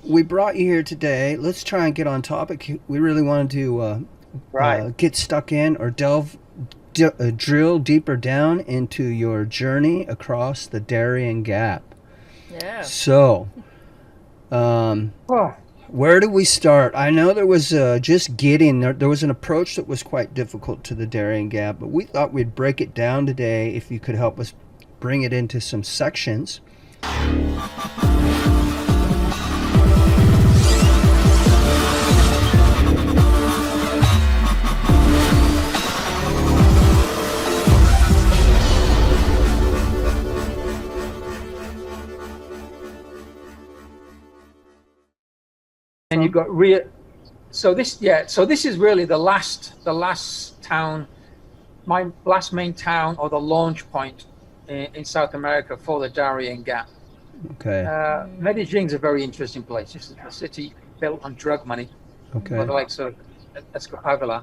We brought you here today. Let's try and get on topic. We really wanted to Right. get stuck in or drill deeper down into your journey across the Darien Gap. Yeah. So, um, Oh, where do we start? I know there was just getting there. There was an approach that was quite difficult to the Darien Gap, but we thought we'd break it down today. If you could help us bring it into some sections. and you've got real. So this is really the last town, my last main town or the launch point in South America for the Darién Gap. Okay. Medellin's a very interesting place. This is a city built on drug money, Okay. for the likes of Pablo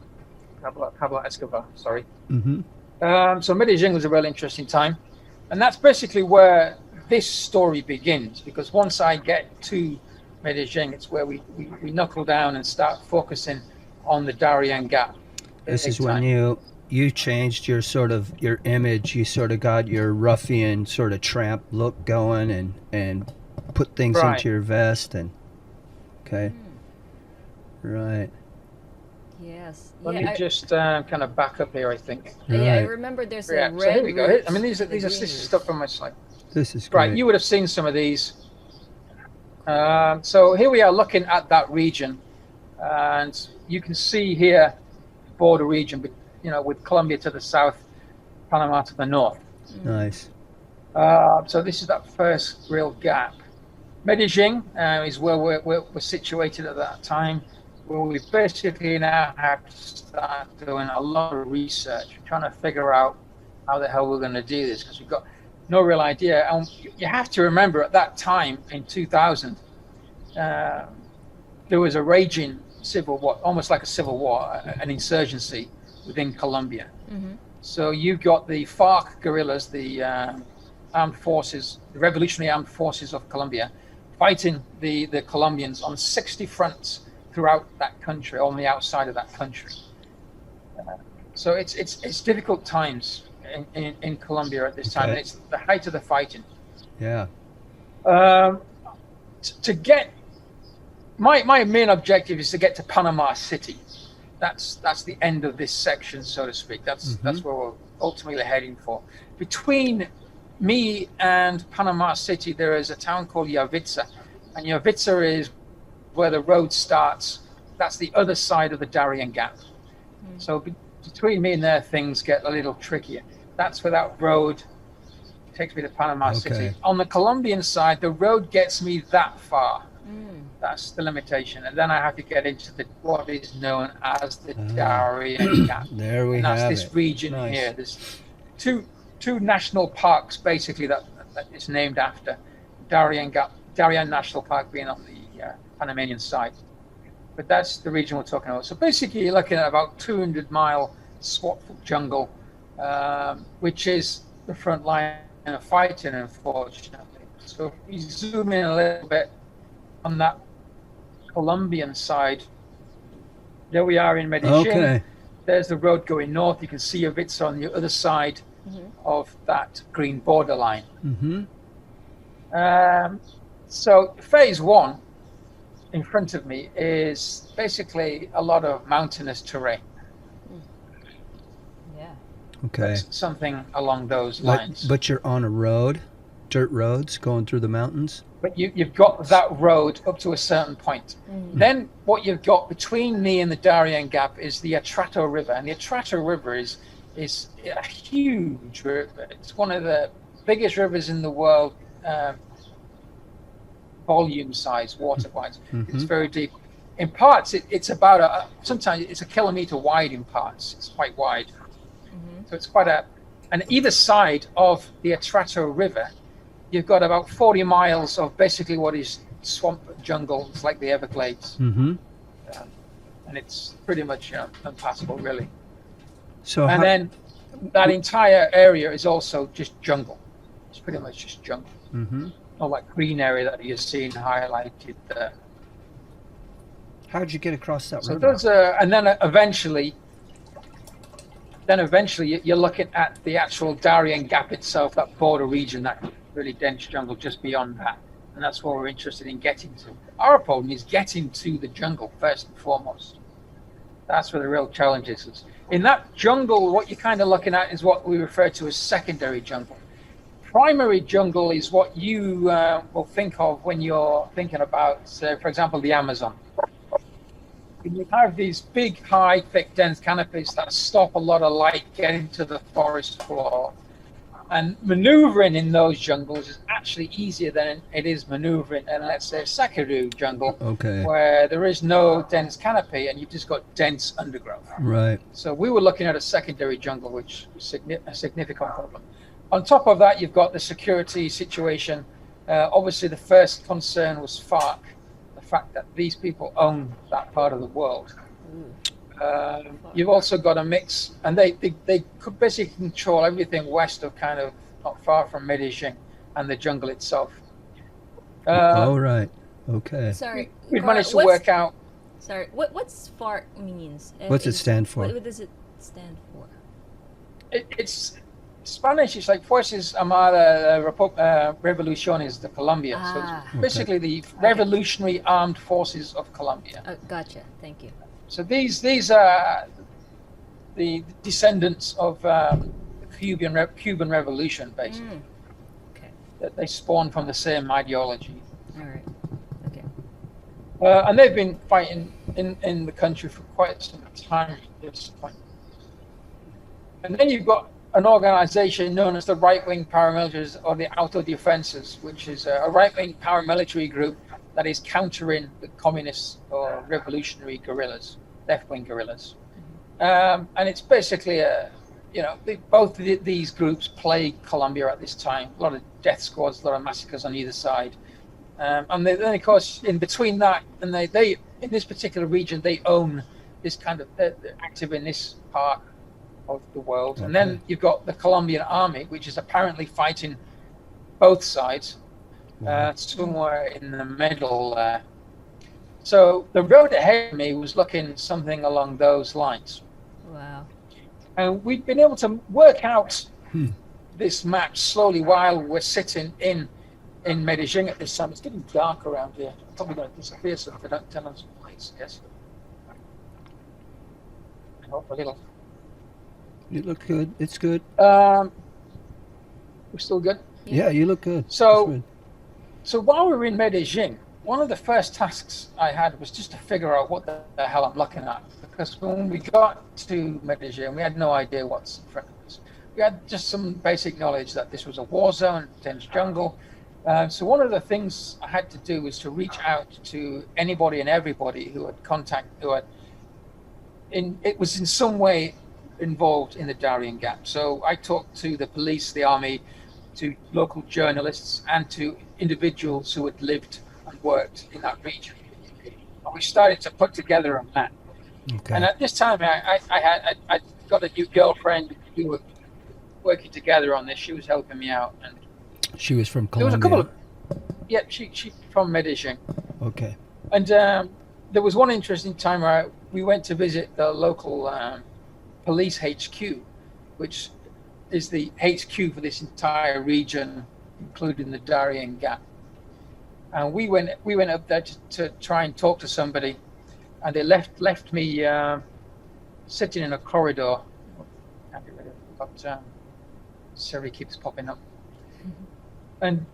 Escobar. Sorry. Mm-hmm. So Medellin was a real interesting time, and that's basically where this story begins. Because once I get to Medellin, it's where we knuckle down and start focusing on the Darién Gap. This is when you changed your image. You sort of got your ruffian sort of tramp look going and put things Right. into your vest and okay. Right. Yes. Let yeah, me I, just kind of back up here, I think. yeah, I Right. remember there's Yeah. a red. So here we go. root I mean, these are and a this green is root. stuff from my slide. This is great. Right. You would have seen some of these. So here we are looking at that region, and you can see here border region, but with Colombia to the south, Panama to the north. Nice. So this is that first real gap. Medellin is where we're situated at that time, where we basically now have to start doing a lot of research, trying to figure out how the hell we're going to do this, because we've got no real idea. And you have to remember at that time in 2000, there was a raging civil war, almost like a civil war, an insurgency within Colombia. Mm-hmm. So you've got the FARC guerrillas, the armed forces, the revolutionary armed forces of Colombia, fighting the Colombians on 60 fronts throughout that country, on the outside of that country. So it's difficult times in Colombia at this time. Okay. And it's the height of the fighting. Yeah. To get my main objective is to get to Panama City. That's the end of this section, so to speak. That's where we're ultimately heading for. Between me and Panama City, there is a town called Yavitsa, and Yavitsa is where the road starts. That's the other side of the Darién Gap. So between me and there, things get a little trickier. That's where that road takes me to Panama City. On the Colombian side, the road gets me that far. That's the limitation, and then I have to get into what is known as the Darién Gap. There we and that's have this it. region Nice. here. There's two national parks basically that it's named after. Darién Gap, Darién National Park being on the Panamanian side, but that's the region we're talking about. So basically, you're looking at about 200-mile swamp jungle, which is the front line of fighting, unfortunately. So if we zoom in a little bit on that Colombian side, there we are in Medellin. Okay. There's the road going north. You can see Yavitsa on the other side of that green borderline. Mm-hmm. So phase one in front of me is basically a lot of mountainous terrain. Yeah. Okay. Something along those lines. But you're on a road, dirt roads going through the mountains. But you've got that road up to a certain point. Then what you've got between me and the Darién Gap is the Atrato River. And the Atrato River is a huge river. It's one of the biggest rivers in the world, volume size, water-wise. It's very deep. In parts, it's about sometimes it's a kilometer wide in parts. It's quite wide. So it's quite and either side of the Atrato River, you've got about 40 miles of basically what is swamp jungle. It's like the Everglades. Mm-hmm. And it's pretty much impassable, really. So And then that entire area is also just jungle. It's pretty much just jungle. Mm-hmm. all that green area that you're seeing highlighted there. How'd you get across that So river? those and then eventually you're looking at the actual Darién Gap itself, that border region, that really dense jungle just beyond that. And that's what we're interested in getting to. Our opponent is getting to the jungle first and foremost. That's where the real challenge is. In that jungle, what you're kind of looking at is what we refer to as secondary jungle. Primary jungle is what you will think of when you're thinking about, for example, the Amazon. You have these big, high, thick, dense canopies that stop a lot of light getting to the forest floor. And maneuvering in those jungles is actually easier than it is maneuvering in, let's say, a secondary jungle, where there is no dense canopy and you've just got dense undergrowth. Right. So we were looking at a secondary jungle, which is a significant problem. On top of that, you've got the security situation. Obviously, the first concern was FARC. The fact that these people own that part of the world. You've also got a mix, and they could basically control everything west of kind of not far from Medellin and the jungle itself. Right. Okay. Sorry. We've managed to work out. Sorry. What's FARC means? What's it stand for? What does it stand for? It's Spanish. It's like Fuerzas Armadas Revoluciones de Colombia. So it's basically the Revolutionary Armed Forces of Colombia. Gotcha. Thank you. So these are the descendants of the Cuban Revolution, basically. Okay. That they spawned from the same ideology. All right. Okay. And they've been fighting in the country for quite some time at this point. And then you've got an organization known as the right-wing paramilitaries, or the autodefensas, which is a right-wing paramilitary group that is countering the communist or revolutionary guerrillas, left-wing guerrillas. And it's basically both of these groups plague Colombia at this time. A lot of death squads, a lot of massacres on either side. And then, of course, in between that, and they in this particular region, they own this kind of, they're active in this part of the world. Okay. And then you've got the Colombian army, which is apparently fighting both sides, somewhere in the middle. So the road ahead of me was looking something along those lines. Wow. And we've been able to work out this map slowly while we're sitting in Medellin at this time. It's getting dark around here. I'm probably going to disappear, so if they don't tell us place. Yes. I hope a little. You look good. It's good. We're still good? Yeah, you look good. So while we were in Medellin, one of the first tasks I had was just to figure out what the hell I'm looking at. Because when we got to Medellin, we had no idea what's in front of us. We had just some basic knowledge that this was a war zone, dense jungle. So one of the things I had to do was to reach out to anybody and everybody who had it was in some way involved in the Darién Gap. So I talked to the police, the army, to local journalists, and to individuals who had lived and worked in that region. And we started to put together a map. Okay. And at this time, I got a new girlfriend. We were working together on this. She was helping me out, and she was from Colombia. There was a couple of, she from Medellin. Okay. And there was one interesting time where we went to visit the local police HQ, which is the HQ for this entire region, including the Darién Gap. And we went up there to try and talk to somebody, and they left me sitting in a corridor. Can't get rid of it, but Siri keeps popping up. And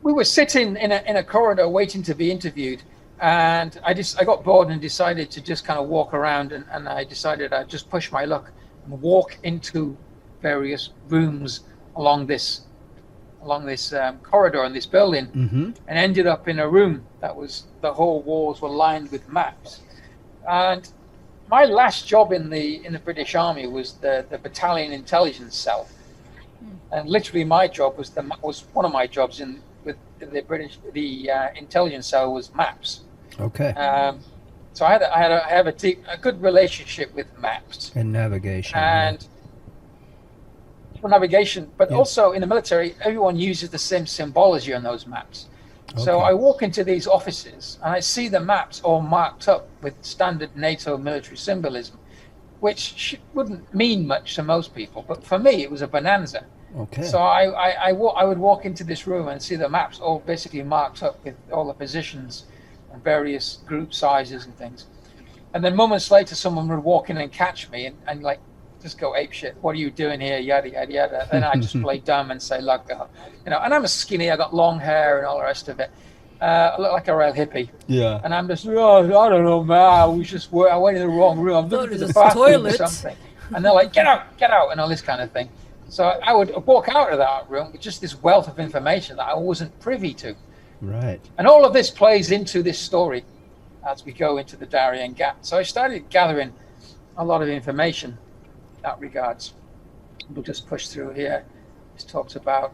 we were sitting in a corridor waiting to be interviewed, and I got bored and decided to just kind of walk around, and I decided I'd just push my luck and walk into various rooms along this corridor in this building, and ended up in a room that was, the whole walls were lined with maps. And my last job in the British Army was the battalion intelligence cell, and literally my job was one of my jobs with the British intelligence cell was maps. Okay. So I have a good relationship with maps and navigation. And for navigation, but Yeah. also in the military, everyone uses the same symbology on those maps. So Okay. I walk into these offices and I see the maps all marked up with standard NATO military symbolism, which wouldn't mean much to most people, but for me it was a bonanza. Okay. So I would walk into this room and see the maps all basically marked up with all the positions and various group sizes and things. And then moments later, someone would walk in and catch me and like just go ape shit. What are you doing here? Yada yada yada. Then I just play dumb and say, look, and I'm a skinny. I got long hair and all the rest of it. I look like a real hippie. Yeah. And I'm just, I don't know, man. I went in the wrong room. I'm looking for the bathroom or something. And they're like, get out, and all this kind of thing. So I would walk out of that room with just this wealth of information that I wasn't privy to. Right. And all of this plays into this story as we go into the Darién Gap. So I started gathering a lot of information in that regards. We'll just push through here. This talks about.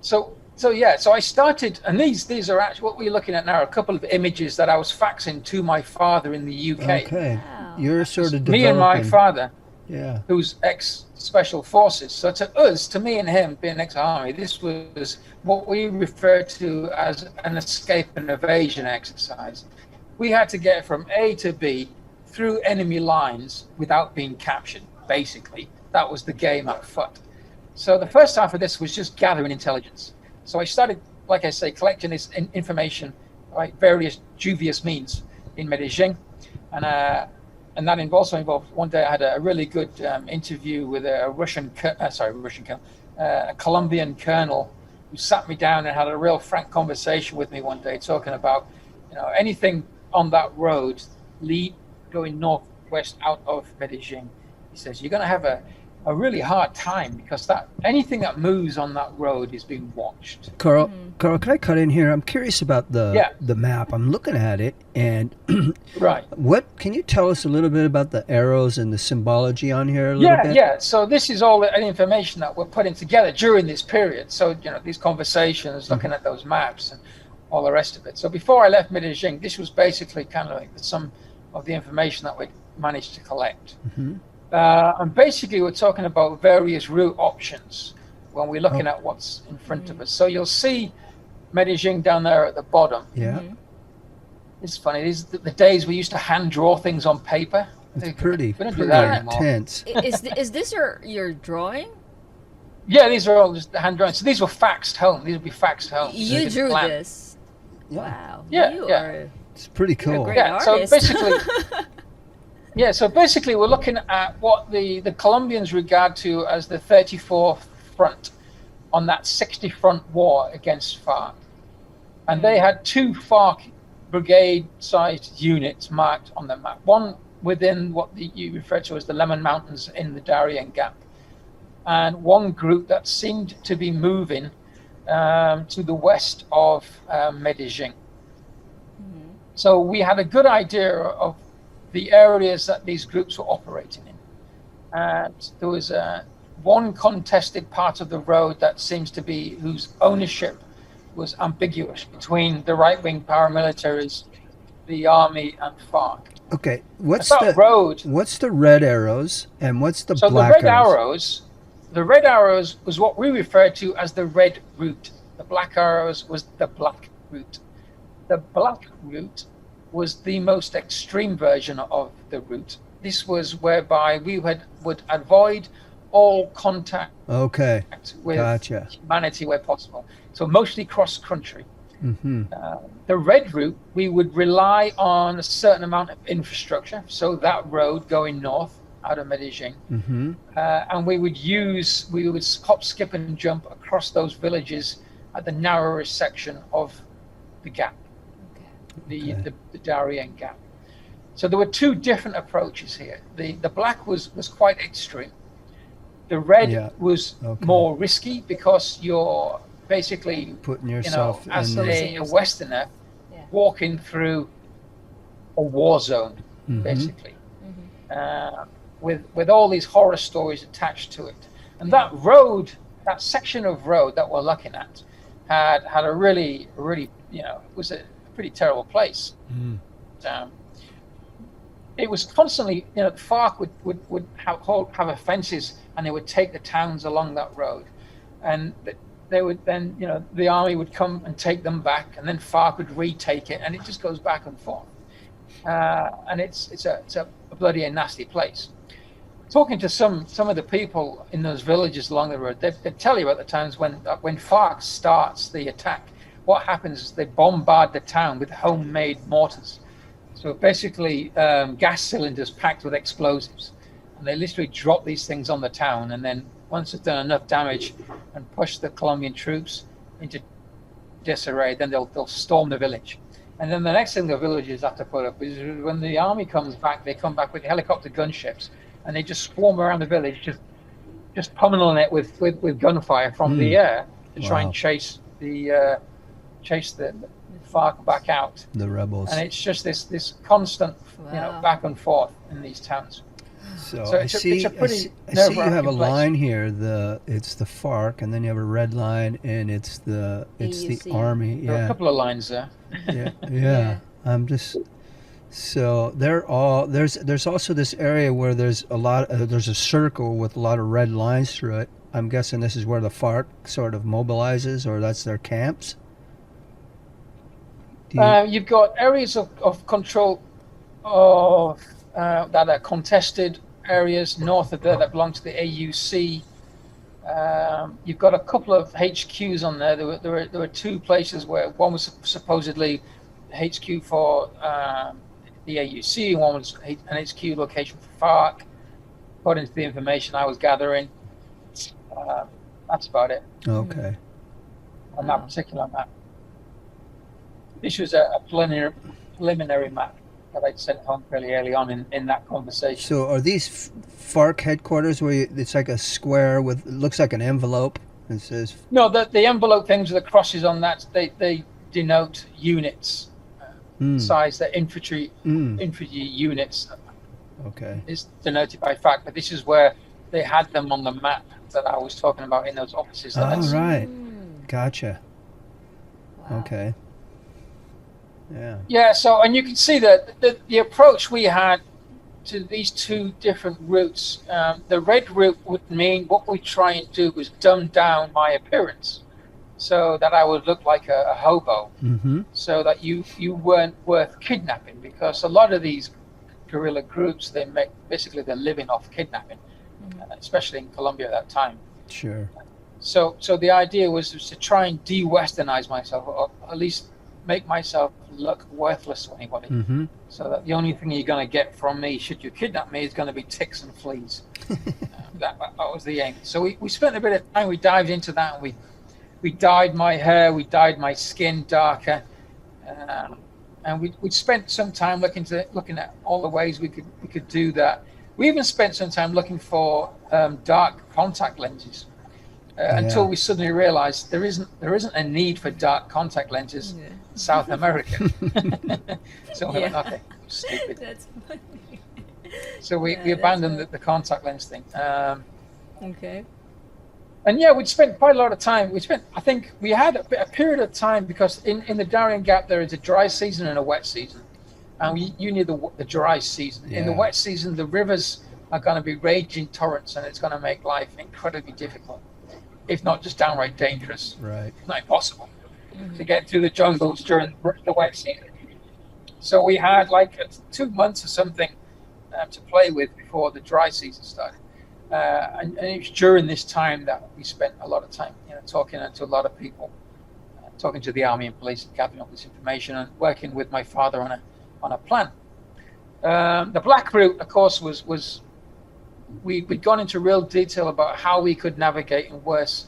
So I started, and these are actually what we're looking at now. Are a couple of images that I was faxing to my father in the UK. Okay. Wow. You're sort of Me and my developing- father, Yeah. who's ex-special forces. So to me and him being ex-army, this was what we refer to as an escape and evasion exercise. We had to get from A to B through enemy lines without being captured, basically. That was the game at foot. So the first half of this was just gathering intelligence. So I started, like I say, collecting this information by various dubious means in Medellin. And that also involved, one day I had a really good interview with a Colombian colonel who sat me down and had a real frank conversation with me one day, talking about, anything on that road going northwest out of Medellin. He says, you're going to have a really hard time because anything that moves on that road is being watched. Karl, can I cut in here? I'm curious about the map. I'm looking at it, and right. What can you tell us a little bit about the arrows and the symbology on here a little bit? Yeah. So this is all the information that we're putting together during this period. So these conversations, looking at those maps and all the rest of it. So before I left Medellin, this was basically kind of like some of the information that we managed to collect. Mm-hmm. And basically, we're talking about various route options when we're looking at what's in front of us. So you'll see Medellin down there at the bottom. Yeah. It's funny. These are the days we used to hand draw things on paper. It's pretty We don't do that anymore. intense. Is this your drawing? Yeah, these are all just hand drawings. So these were faxed home. These would be faxed home. You drew this. Yeah. Wow. Yeah, You yeah. are It's pretty you're a cool. great So artist. basically, we're looking at what the Colombians regard to as the 34th front on that 60 front war against FARC. And they had two FARC brigade-sized units marked on the map. One within what you refer to as the Lemon Mountains in the Darién Gap, and one group that seemed to be moving to the west of Medellin. So we had a good idea of the areas that these groups were operating in. And there was one contested part of the road that seems to be, whose ownership was ambiguous between the right-wing paramilitaries, the army, and FARC. Okay, what's That road. What's the red arrows and what's the So black the red arrows was what we refer to as the red route. The black arrows was the black route. The black route was the most extreme version of the route. This was whereby we would avoid all contact with humanity where possible. So mostly cross-country. Mm-hmm. The red route, we would rely on a certain amount of infrastructure. So that road going north out of Medellin. Mm-hmm. And we would hop, skip, and jump across those villages at the narrowest section of the gap, the Darién Gap. So there were two different approaches here. The black was quite extreme. The red was more risky because you're basically putting yourself as in a Westerner walking through a war zone, basically, with all these horror stories attached to it. And that road, that section of road that we're looking at, had a really, it was a pretty terrible place. it was constantly, the FARC would have offences, and they would take the towns along that road, and they would then, the army would come and take them back, and then FARC would retake it, and it just goes back and forth. And it's a bloody and nasty place. Talking to some of the people in those villages along the road, they tell you about the times when FARC starts the attack. What happens is they bombard the town with homemade mortars. So basically, gas cylinders packed with explosives, and they literally drop these things on the town. And then once they've done enough damage and push the Colombian troops into disarray, then they'll storm the village. And then the next thing the villagers have to put up is when the army comes back, they come back with helicopter gunships, and they just swarm around the village, just pummeling it with gunfire from the air to try and chase the FARC back out. The rebels. And it's just this constant, back and forth in these towns. So I see you have a line here. It's the FARC, and then you have a red line, and it's the army. There are a couple of lines there. Yeah. I'm just. So there's also this area where there's a circle with a lot of red lines through it. I'm guessing this is where the FARC sort of mobilizes, or that's their camps. You've got areas of control that are contested areas north of there that belong to the AUC. You've got a couple of HQs on there. There were two places where one was supposedly HQ for the AUC, and one was an HQ location for FARC, according to the information I was gathering. That's about it. Okay. On that particular map. This was a preliminary map that I'd sent home fairly early on in that conversation. So are these FARC headquarters where it's like a square with, it looks like an envelope? It says... No, the envelope things with the crosses on that, they denote units, size, they're infantry units. Okay. Is denoted by FARC, but this is where they had them on the map that I was talking about in those offices. Right. Gotcha. Wow. Okay. Yeah, so, and you can see that the approach we had to these two different routes, the red route would mean what we try and do was dumb down my appearance so that I would look like a hobo, so that you weren't worth kidnapping, because a lot of these guerrilla groups, they're living off kidnapping, especially in Colombia at that time. Sure. So the idea was to try and de-westernize myself, or at least make myself look worthless to anybody, so that the only thing you're going to get from me, should you kidnap me, is going to be ticks and fleas. That was the aim. So we spent a bit of time, we dived into that, and we dyed my hair, we dyed my skin darker, and we spent some time looking at all the ways we could do that. We even spent some time looking for dark contact lenses. Until we suddenly realized there isn't a need for dark contact lenses in South America. So we went, okay, stupid. That's funny. So we abandoned the contact lens thing. Okay. And we'd spent quite a lot of time. I think we had a period of time, because in the Darién Gap there is a dry season and a wet season. And you need the dry season. In the wet season, the rivers are going to be raging torrents, and it's going to make life incredibly difficult, if not just downright dangerous. Right. It's not impossible to get through the jungles during the wet season. So we had like 2 months or something to play with before the dry season started. And it was during this time that we spent a lot of time, talking to a lot of people, talking to the army and police, and gathering all this information, and working with my father on a plan. The black route, of course, was we'd gone into real detail about how we could navigate in worse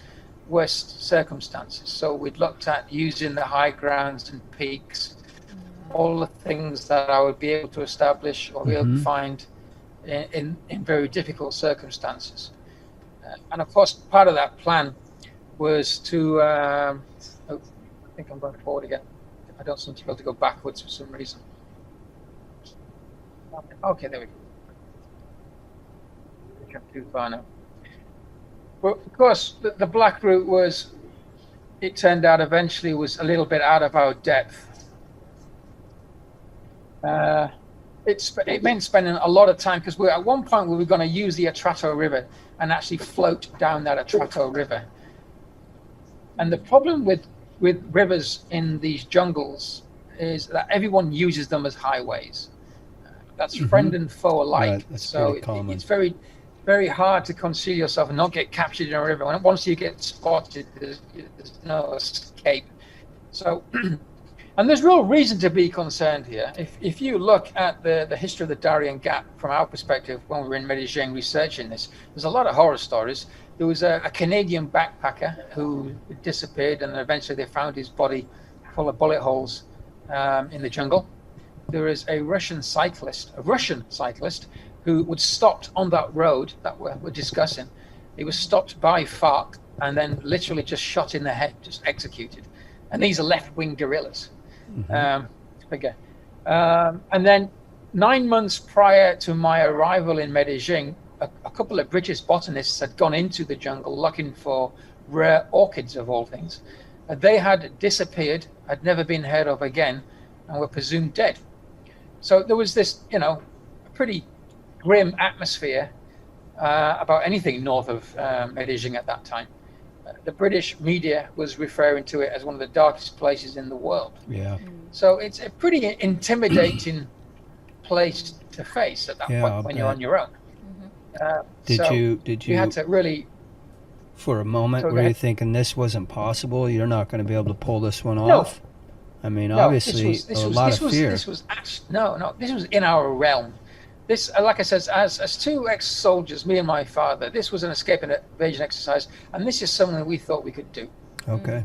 circumstances. So we'd looked at using the high grounds and peaks, all the things that I would be able to establish or be able to find in very difficult circumstances. And of course, part of that plan was to, I think I'm going forward again. I don't seem to be able to go backwards for some reason. Okay, there we go. Too far now. But of course, the black route it turned out eventually was a little bit out of our depth. it meant spending a lot of time, because at one point we were going to use the Atrato River and actually float down that Atrato River. And the problem with rivers in these jungles is that everyone uses them as highways. That's friend and foe alike. Right, that's so pretty common. It's very, very hard to conceal yourself and not get captured in a river. Once you get spotted, there's no escape. So, and there's real reason to be concerned here. If you look at the history of the Darién Gap from our perspective, when we were in Medellin researching this, there's a lot of horror stories. There was a Canadian backpacker who disappeared, and eventually they found his body full of bullet holes in the jungle. There is a Russian cyclist who was stopped on that road that we're discussing. He was stopped by FARC and then literally just shot in the head, just executed. And these are left-wing guerrillas. And then 9 months prior to my arrival in Medellin, a couple of British botanists had gone into the jungle looking for rare orchids of all things. They had disappeared, had never been heard of again, and were presumed dead. So there was this, a pretty grim atmosphere about anything north of Medellin at that time. The British media was referring to it as one of the darkest places in the world. Yeah. So it's a pretty intimidating place to face at that point when you're on your own. Did you had to really, for a moment were you thinking this wasn't possible? You're not going to be able to pull this one No. off? I mean, obviously, a lot of fear. This was actually, this was in our realm. This, like I said, as two ex-soldiers, me and my father, this was an escape and evasion exercise, and this is something we thought we could do. Okay.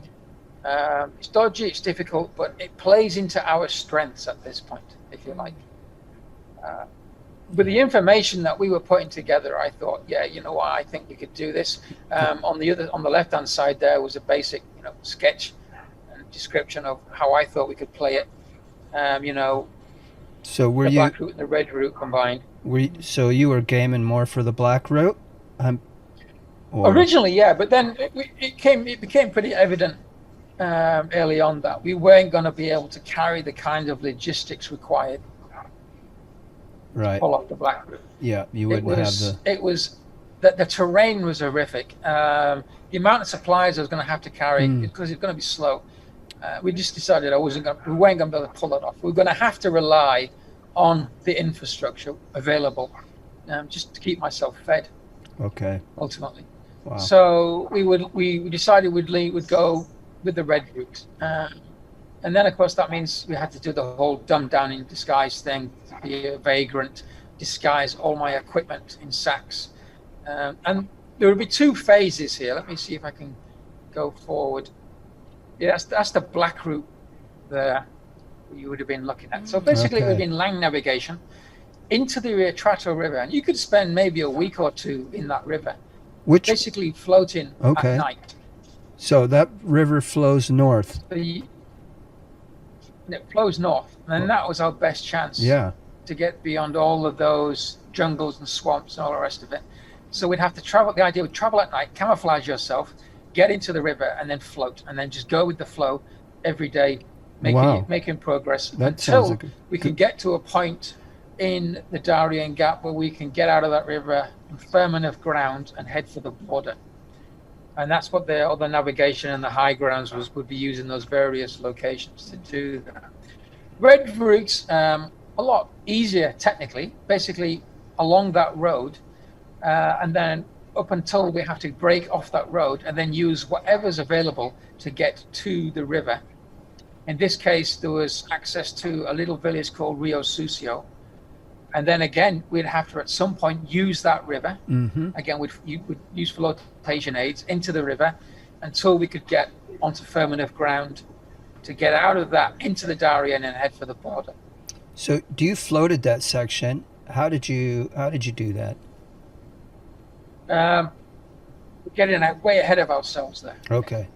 It's dodgy, it's difficult, but it plays into our strengths at this point, if you like. With the information that we were putting together, I thought, I think we could do this. On the left-hand side there was a basic, sketch and description of how I thought we could play it. So were the you black route and the red route combined? So you were gaming more for the black route? Originally, yeah, but then it became pretty evident early on that we weren't going to be able to carry the kind of logistics required right. to pull off the black route. Yeah, you wouldn't have the... It was that the terrain was horrific. The amount of supplies I was going to have to carry, because it's going to be slow. We just decided we weren't going to be able to pull it off. We were going to have to rely on the infrastructure available, just to keep myself fed. Okay. Ultimately. Wow. So we decided we'd go with the red route, and then of course that means we had to do the whole dumb down in disguise thing, be a vagrant, disguise all my equipment in sacks, and there would be two phases here. Let me see if I can go forward. Yeah, that's the black route there you would have been looking at. So basically, it would have been land navigation into the Atrato River, and you could spend maybe a week or two in that river, basically floating at night. So that river flows north. It flows north, and that was our best chance to get beyond all of those jungles and swamps and all the rest of it. So we'd have to travel. The idea would travel at night, camouflage yourself, get into the river, and then float, and then just go with the flow every day, making progress until we can get to a point in the Darién Gap where we can get out of that river on firm enough ground and head for the border. And that's what the other navigation and the high grounds would be using those various locations to do that. Red routes, a lot easier technically, basically along that road, and then up until we have to break off that road and then use whatever's available to get to the river. In this case, there was access to a little village called Rio Sucio. And then again, we'd have to at some point use that river. Again, we'd use flotation aids into the river until we could get onto firm enough ground to get out of that into the Darién and head for the border. So you floated that section. How did you do that? We're getting way ahead of ourselves there. Okay.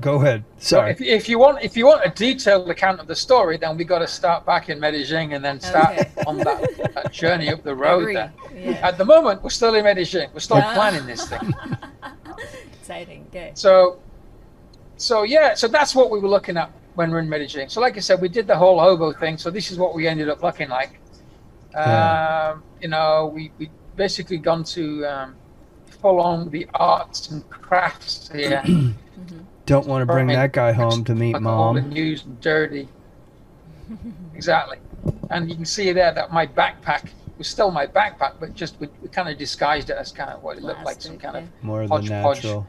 Go ahead. Sorry. So if you want a detailed account of the story, then we got to start back in Medellin and then start on that journey up the road there. Yeah. At the moment, we're still in Medellin. We're still planning this thing. Exciting. Okay. So that's what we were looking at when we're in Medellin. So like I said, we did the whole hobo thing. So this is what we ended up looking like. You know, we basically gone to full on the arts and crafts here. Don't want to bring that guy home to meet Look all the Mom. news and dirty. Exactly. And you can see there that my backpack was still my backpack, but just we kind of disguised it as kind of what it looked like, some kind of More of the hodgepodge natural.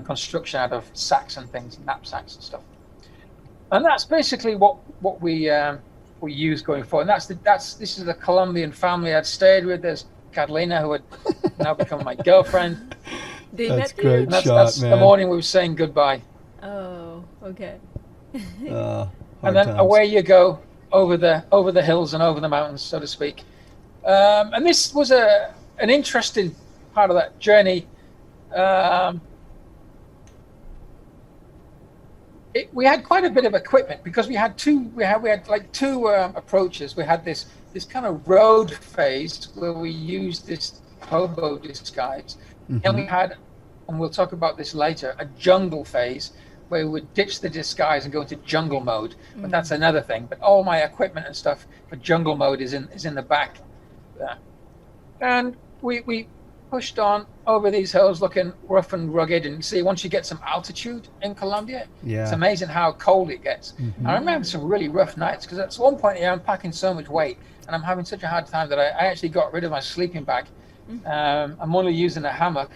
construction out of sacks and things, knapsacks and stuff. And that's basically what we use going forward. And this is the Colombian family I'd stayed with. There's Catalina, who had now become my girlfriend. They That's met great. you? That's man. the morning we were saying goodbye. Oh, okay. Hard And then times. away you go over the hills and over the mountains, so to speak. And this was an interesting part of that journey. We had quite a bit of equipment because we had two approaches. We had this kind of road phase where we used this hobo disguise, and we had, and we'll talk about this later, a jungle phase where we would ditch the disguise and go into jungle mode. But that's another thing. But all my equipment and stuff for jungle mode is in the back there. And we pushed on over these hills looking rough and rugged. And see, once you get some altitude in Colombia, it's amazing how cold it gets. I remember some really rough nights because at one point here I'm packing so much weight and I'm having such a hard time that I actually got rid of my sleeping bag. I'm only using a hammock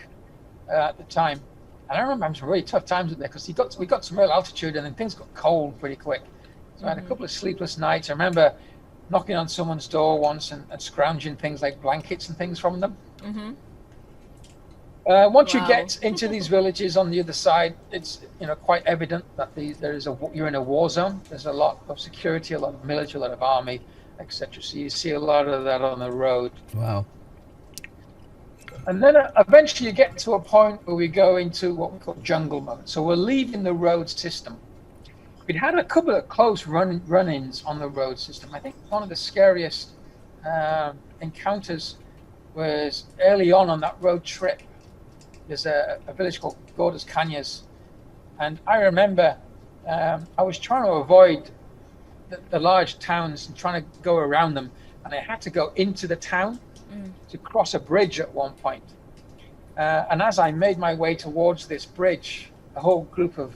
at the time. And I remember having some really tough times up there because we got some real altitude and then things got cold pretty quick. So I had a couple of sleepless nights. I remember knocking on someone's door once and scrounging things like blankets and things from them. Once you get into these villages on the other side, it's quite evident that you're in a war zone. There's a lot of security, a lot of military, a lot of army, etc. So you see a lot of that on the road. Wow. And then eventually you get to a point where we go into what we call jungle mode. So we're leaving the road system. We'd had a couple of close run-ins on the road system. I think one of the scariest encounters was early on that road trip. There's a village called Gordas Cañas. And I remember I was trying to avoid the large towns and trying to go around them. And I had to go into the town to cross a bridge at one point. And as I made my way towards this bridge, a whole group of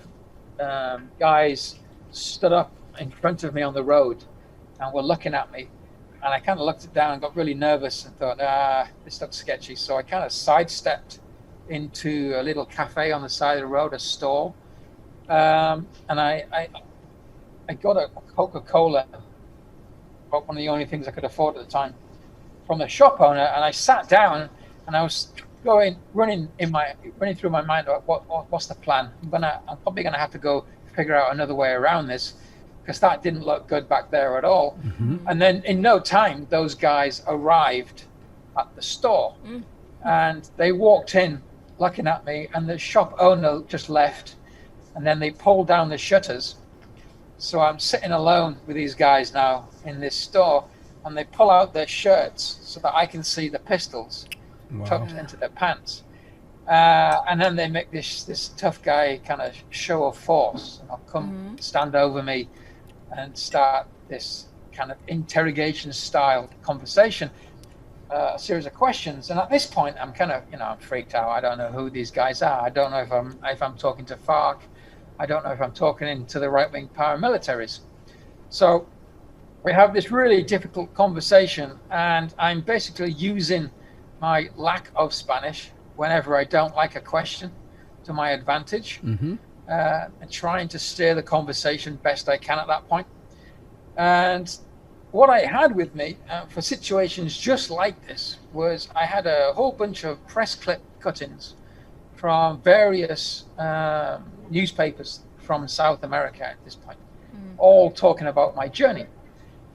guys stood up in front of me on the road and were looking at me. And I kind of looked it down and got really nervous and thought, this looks sketchy. So I kind of sidestepped into a little cafe on the side of the road, a stall. And I got a Coca-Cola, one of the only things I could afford at the time, from the shop owner, and I sat down and I was running through my mind, what's the plan? I'm probably gonna have to go figure out another way around this because that didn't look good back there at all. And then in no time, those guys arrived at the store and they walked in looking at me, and the shop owner just left, and then they pulled down the shutters. So I'm sitting alone with these guys now in this store, and they pull out their shirts so that I can see the pistols tucked into their pants. And then they make this tough guy kind of show of force, and I'll come stand over me and start this kind of interrogation style conversation, a series of questions. And at this point, I'm kind of, I'm freaked out. I don't know who these guys are. I don't know if I'm talking to FARC. I don't know if I'm talking into the right-wing paramilitaries. So we have this really difficult conversation, and I'm basically using my lack of Spanish whenever I don't like a question to my advantage, and trying to steer the conversation best I can at that point. And what I had with me for situations just like this was I had a whole bunch of press clip cuttings from various newspapers from South America at this point, all talking about my journey.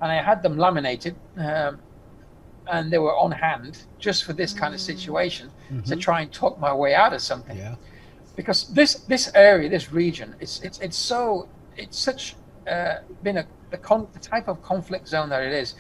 And I had them laminated, and they were on hand just for this kind of situation, to try and talk my way out of something. Because this area, this region, it's such been the type of conflict zone that it is.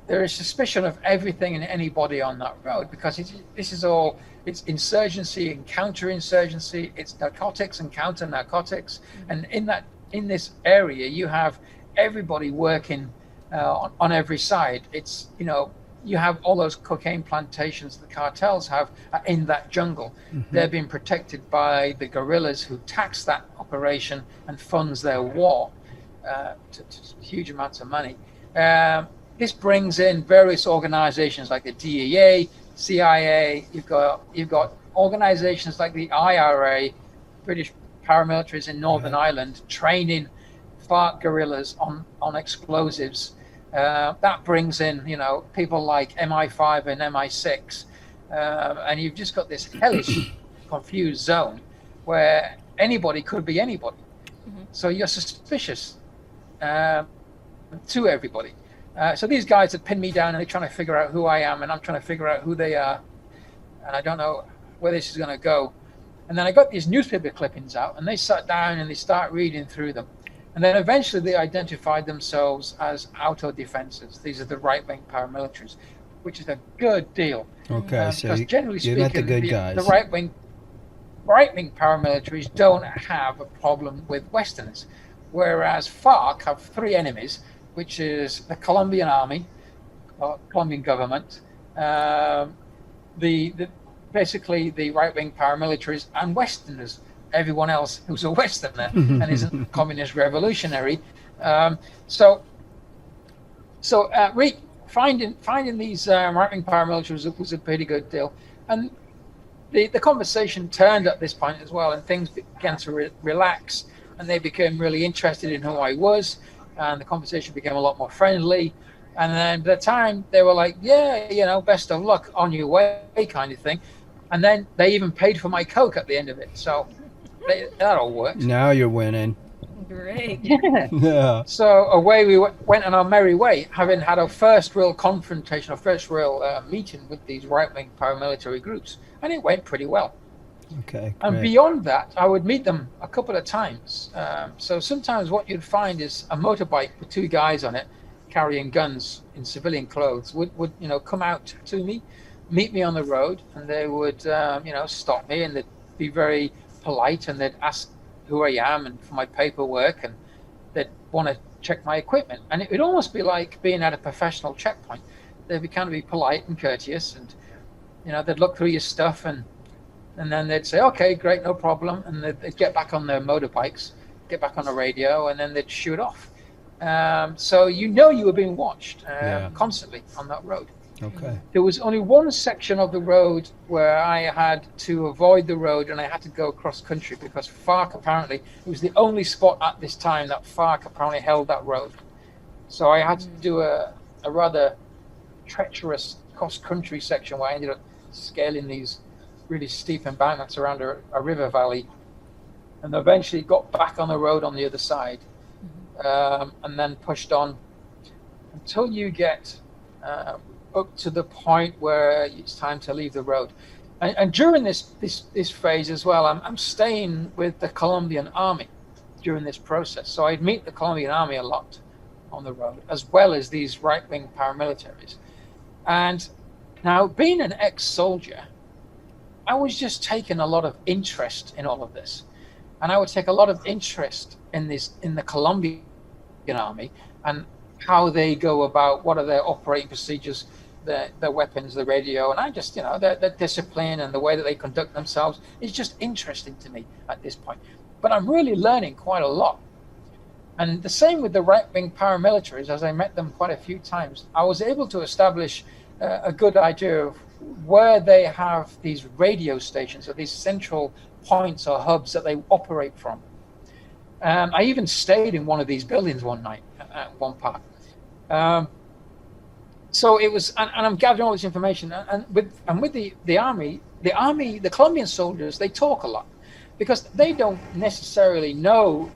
There is suspicion of everything and anybody on that road, because it's insurgency and counterinsurgency, it's narcotics and counter narcotics, and in that in this area, you have everybody working on every side. It's, you know, you have all those cocaine plantations the cartels have in that jungle. They're being protected by the guerrillas who tax that operation and funds their war to huge amounts of money. This brings in various organizations like the DEA, CIA. You've got organizations like the IRA, British paramilitaries in Northern Ireland, training FARC guerrillas on explosives. That brings in, you know, people like MI5 and MI6, and you've just got this hellish, confused zone where anybody could be anybody. So you're suspicious to everybody. So these guys have pinned me down and they're trying to figure out who I am, and I'm trying to figure out who they are, and I don't know where this is going to go. And then I got these newspaper clippings out, and they sat down and they start reading through them. And then eventually they identified themselves as auto defenses. These are the right-wing paramilitaries, which is a good deal. Okay, so because generally you're not the speaking, good guys. the right-wing paramilitaries don't have a problem with Westerners, whereas FARC have three enemies, which is the Colombian army, or Colombian government, basically the right-wing paramilitaries, and Westerners. Everyone else who's a Westerner and isn't communist revolutionary. So finding these right-wing paramilitaries was a pretty good deal. And the conversation turned at this point as well, and things began to relax, and they became really interested in who I was, and the conversation became a lot more friendly. And then by the time they were like, yeah, you know, best of luck on your way, kind of thing. And then they even paid for my Coke at the end of it. So that all worked. Now you're winning. Great. Yeah. So away we went on our merry way, having had our first real confrontation, our first real meeting with these right-wing paramilitary groups. And it went pretty well. Okay, And great. beyond that, I would meet them a couple of times. So sometimes what you'd find is a motorbike with two guys on it carrying guns in civilian clothes would you know, come out to me, meet me on the road, and they would you know, stop me, and they'd be very polite, and they'd ask who I am and for my paperwork, and they'd want to check my equipment. And it would almost be like being at a professional checkpoint. They'd be kind of be polite and courteous, and you know, they'd look through your stuff, and then they'd say, okay, great, no problem, and they'd get back on their motorbikes, get back on the radio, and then they'd shoot off. So you know you were being watched constantly on that road. Okay. There was only one section of the road where I had to avoid the road, and I had to go across country because FARC apparently, it was the only spot at this time that FARC apparently held that road. So I had to do a rather treacherous cross-country section where I ended up scaling these really steep embankments around a river valley, and eventually got back on the road on the other side, and then pushed on until you get up to the point where it's time to leave the road. And during this phase as well, I'm staying with the Colombian army during this process. So I'd meet the Colombian army a lot on the road, as well as these right-wing paramilitaries. And now, being an ex-soldier, I was just taking a lot of interest in all of this. And I would take a lot of interest in the Colombian army and how they go about, what are their operating procedures, their weapons, the radio, and I just, you know, their discipline and the way that they conduct themselves is just interesting to me at this point. But I'm really learning quite a lot. And the same with the right-wing paramilitaries, as I met them quite a few times, I was able to establish a good idea of where they have these radio stations, or these central points or hubs that they operate from. I even stayed in one of these buildings one night at one part. So it was, and I'm gathering all this information, and with the army, the Colombian soldiers, they talk a lot because they don't necessarily know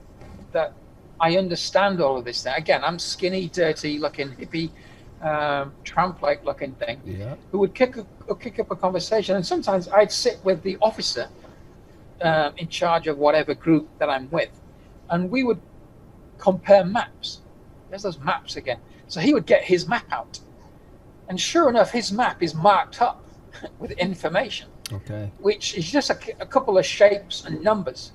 that I understand all of this thing. Again, I'm skinny, dirty looking, hippie, tramp-like looking thing, who would kick up a conversation, and sometimes I'd sit with the officer in charge of whatever group that I'm with, and we would compare maps. There's those maps again. So he would get his map out, and sure enough, his map is marked up with information, which is just a couple of shapes and numbers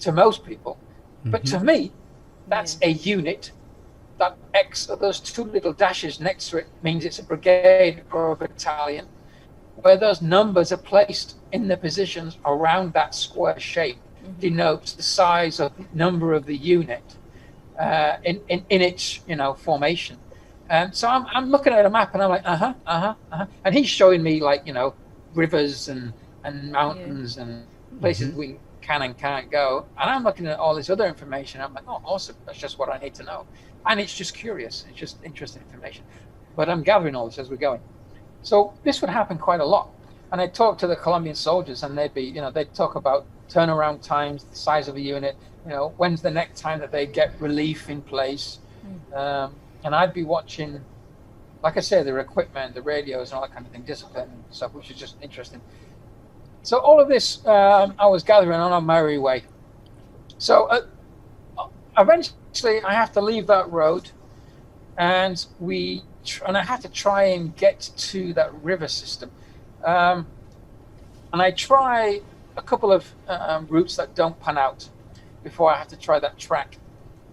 to most people. But to me, that's a unit. That X, those two little dashes next to it, means it's a brigade or a battalion, where those numbers are placed in the positions around that square shape denotes the size of number of the unit in its formation. And so I'm looking at a map and I'm like, and he's showing me like rivers and mountains and places we can and can't go, and I'm looking at all this other information. I'm like, oh, awesome, that's just what I need to know. And it's just curious, it's just interesting information, but I'm gathering all this as we're going. So this would happen quite a lot, and I'd talk to the Colombian soldiers and they'd talk about turnaround times, the size of a unit, when's the next time that they get relief in place. And I'd be watching, like I say, their equipment, the radios and all that kind of thing, discipline and stuff, which is just interesting. So all of this I was gathering on our merry way. So eventually I have to leave that road, and I had to try and get to that river system. And I try a couple of routes that don't pan out before I have to try that track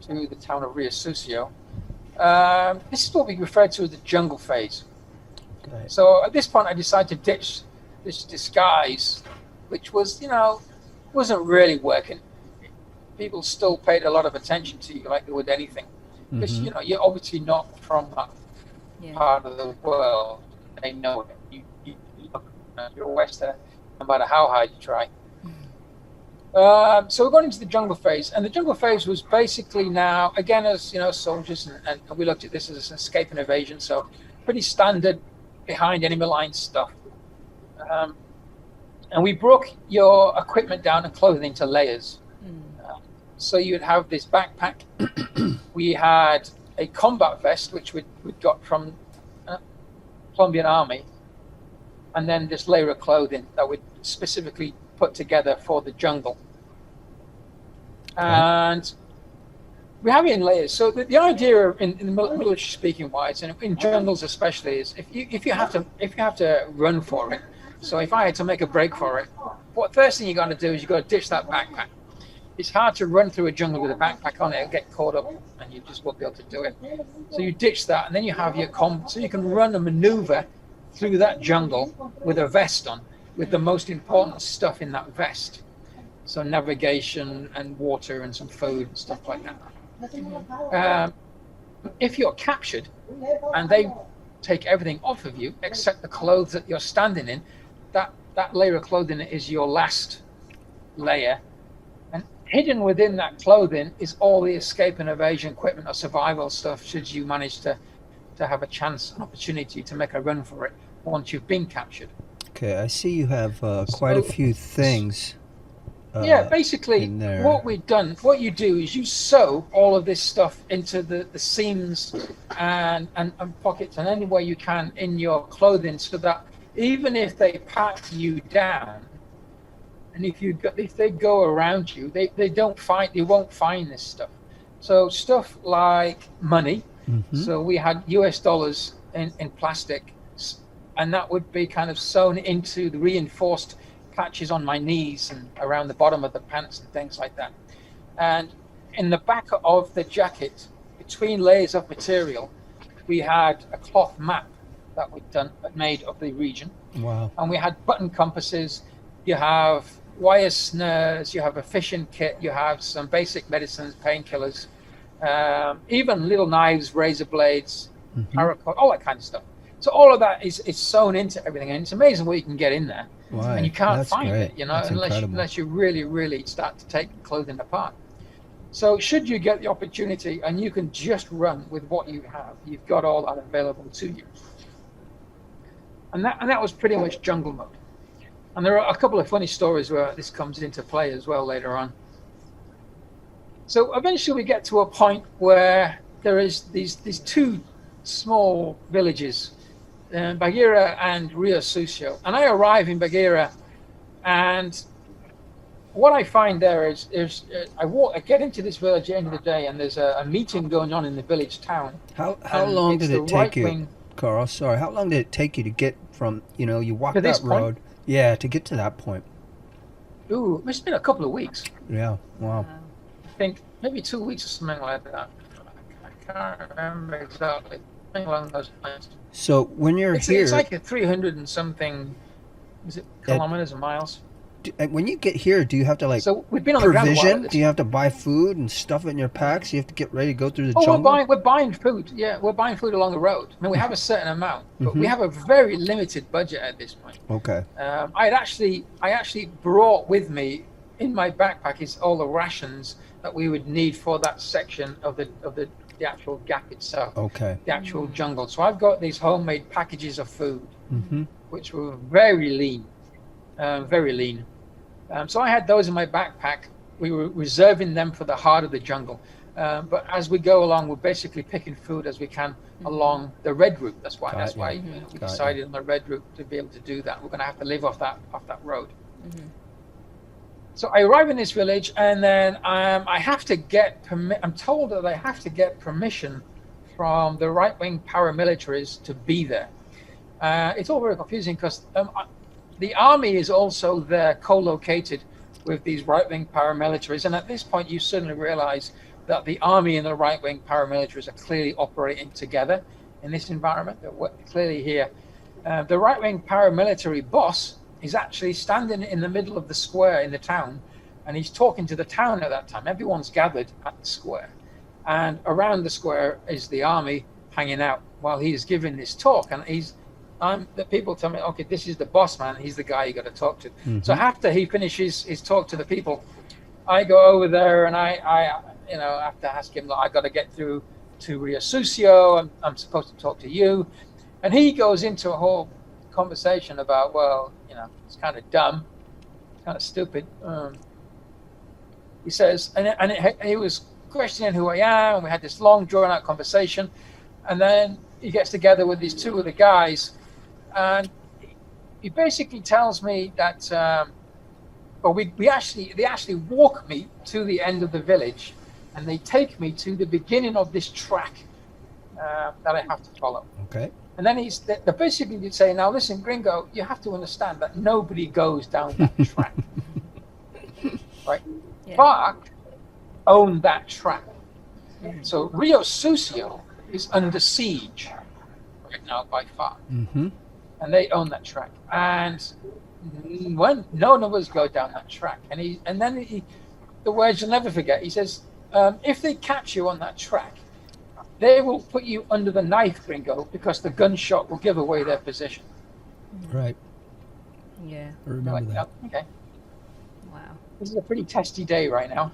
to the town of Rio Sucio. This is what we refer to as the jungle phase. Right. So at this point I decided to ditch this disguise, which was, wasn't really working. People still paid a lot of attention to you like they would anything. Because, you're obviously not from that part of the world. They know it. You're a Westerner, no matter how hard you try. So we're going into the jungle phase, and the jungle phase was basically now, again, as soldiers, and we looked at this as an escape and evasion, so pretty standard behind enemy line stuff. And we broke your equipment down and clothing into layers. So you'd have this backpack. We had a combat vest, which we'd got from Colombian Army, and then this layer of clothing that we'd specifically put together for the jungle. And we have it in layers. So the idea in the military speaking wise, and in jungles especially, is if you have to run for it. So if I had to make a break for it, what first thing you got to do is you got to ditch that backpack. It's hard to run through a jungle with a backpack on it and get caught up, and you just won't be able to do it. So you ditch that, and then you have your so you can run and maneuver through that jungle with a vest on, with the most important stuff in that vest. So navigation and water and some food and stuff like that. If you're captured and they take everything off of you except the clothes that you're standing in, that layer of clothing is your last layer. And hidden within that clothing is all the escape and evasion equipment or survival stuff, should you manage to have a chance, an opportunity to make a run for it once you've been captured. Okay, I see you have quite a few things. Basically, what you do is you sew all of this stuff into the seams and pockets and any way you can in your clothing, so that even if they pat you down, and if they go around you, they won't find this stuff. So stuff like money. So we had US dollars in plastic, and that would be kind of sewn into the reinforced patches on my knees and around the bottom of the pants and things like that. And in the back of the jacket, between layers of material, we had a cloth map that we'd made of the region. Wow. And we had button compasses, you have wire snares, you have a fishing kit, you have some basic medicines, painkillers, even little knives, razor blades, paracord, all that kind of stuff. So all of that is sewn into everything, and it's amazing what you can get in there. Wow. And you can't find great. it, That's unless you really, really start to take clothing apart. So should you get the opportunity and you can just run with what you have, you've got all that available to you. And that was pretty much jungle mode. And there are a couple of funny stories where this comes into play as well later on. So eventually we get to a point where there is these two small villages, Bagira and Rio Sucio. And I arrive in Bagira, and what I find there is I get into this village at the end of the day, and there's a meeting going on in the village town. How long did it take you, Carl? Sorry, how long did it take you to get from, you walk that road? Yeah, to get to that point. Ooh, it's been a couple of weeks. Yeah, wow. think maybe 2 weeks or something like that. I can't remember exactly. Something along those lines. So when you're It's here, like a 300 and something. Is it kilometers or miles? when you get here, do you have to like So we've been on the ground a while. provision? Do you have to buy food and stuff it in your packs? You have to get ready to go through the Oh, jungle. we're buying food. Yeah, we're buying food along the road. I mean, we have a certain amount, but we have a very limited budget at this point. Okay. I actually brought with me in my backpack is all the rations that we would need for that section of the actual gap itself. Okay. The actual jungle. So I've got these homemade packages of food, Mm-hmm. which were very lean, very lean. So I had those in my backpack. We were reserving them for the heart of the jungle. But as we go along, we're basically picking food as we can along the red route. That's why. Got you. We Got decided on the red route to be able to do that. We're going to have to live off that road. Mm-hmm. So I arrive in this village, and then I have to get I'm told that I have to get permission from the right-wing paramilitaries to be there. It's all very confusing because the army is also there, co-located with these right-wing paramilitaries, and at this point, you suddenly realize that the army and the right-wing paramilitaries are clearly operating together in this environment. They're clearly here. The right-wing paramilitary boss is actually standing in the middle of the square in the town, and he's talking to the town at that time. Everyone's gathered at the square, and around the square is the army hanging out while he's giving this talk. And the people tell me, okay, this is the boss man. He's the guy you got to talk to. Mm-hmm. So after he finishes his talk to the people, I go over there and I have to ask him, I got to get through to Rio Sucio. I'm supposed to talk to you, and he goes into a whole conversation about, well, it's kind of dumb, it's kind of stupid. He says, he was questioning who I am, and we had this long, drawn-out conversation, and then he gets together with these two other guys, and he basically tells me that, they actually walk me to the end of the village, and they take me to the beginning of this track that I have to follow. Okay. And then they're basically saying, now listen, Gringo, you have to understand that nobody goes down that track. Right? Yeah. FARC own that track. So Rio Sucio is under siege right now by FARC. Mm-hmm. And they own that track. And when none of us go down that track. And then the words you'll never forget, he says, if they catch you on that track, they will put you under the knife, Gringo, because the gunshot will give away their position. Right. Yeah. I remember that. Oh, okay. Wow. This is a pretty testy day right now.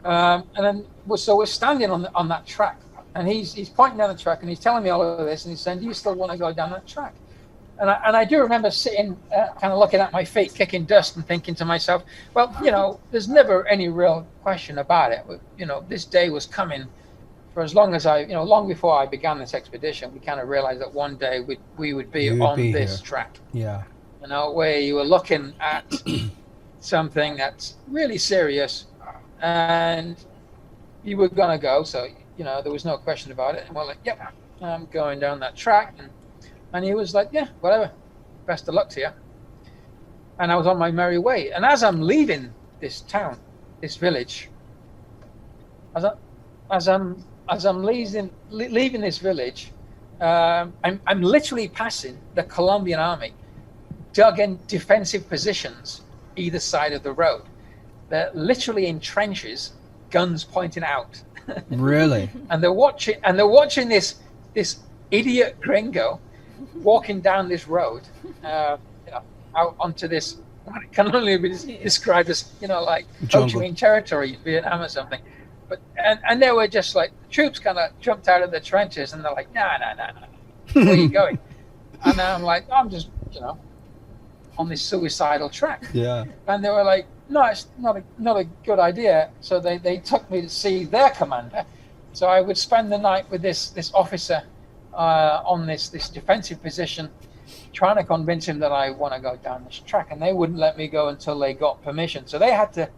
And then we're standing on that track, and he's pointing down the track, and he's telling me all of this, and he's saying, do you still want to go down that track? And I do remember sitting, kind of looking at my feet, kicking dust, and thinking to myself, well, there's never any real question about it. This day was coming for as long as long before I began this expedition. We kind of realized that one day we would be on this track. Yeah. Where you were looking at something that's really serious, and you were gonna go. So there was no question about it. And we're like, yep, I'm going down that track. And he was like, yeah, whatever. Best of luck to you. And I was on my merry way. And as I'm leaving this town, this village, as I'm leaving this village, I'm literally passing the Colombian army, dug in defensive positions either side of the road. They're literally in trenches, guns pointing out. Really? And they're watching this idiot Gringo walking down this road, out onto this what can only be described as like Ho Chi Minh territory, Vietnam or something. But and they were just like, the troops kind of jumped out of the trenches, and they're like, no, where are you going? And I'm like, I'm just on this suicidal track. Yeah. And they were like, no, it's not a good idea. So they took me to see their commander. So I would spend the night with this officer on this defensive position, trying to convince him that I want to go down this track, and they wouldn't let me go until they got permission. So they had to,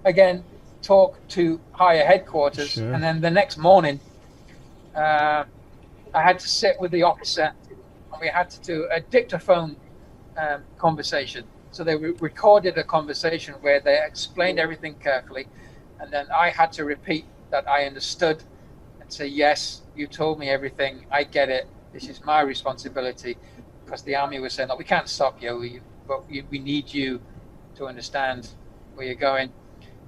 again, talk to higher headquarters. Sure. And then the next morning, I had to sit with the officer, and we had to do a dictaphone conversation. So they recorded a conversation where they explained everything carefully. And then I had to repeat that I understood and say, yes, you told me everything. I get it. This is my responsibility. Because the army was saying, "Look, we can't stop you, but we need you to understand where you're going."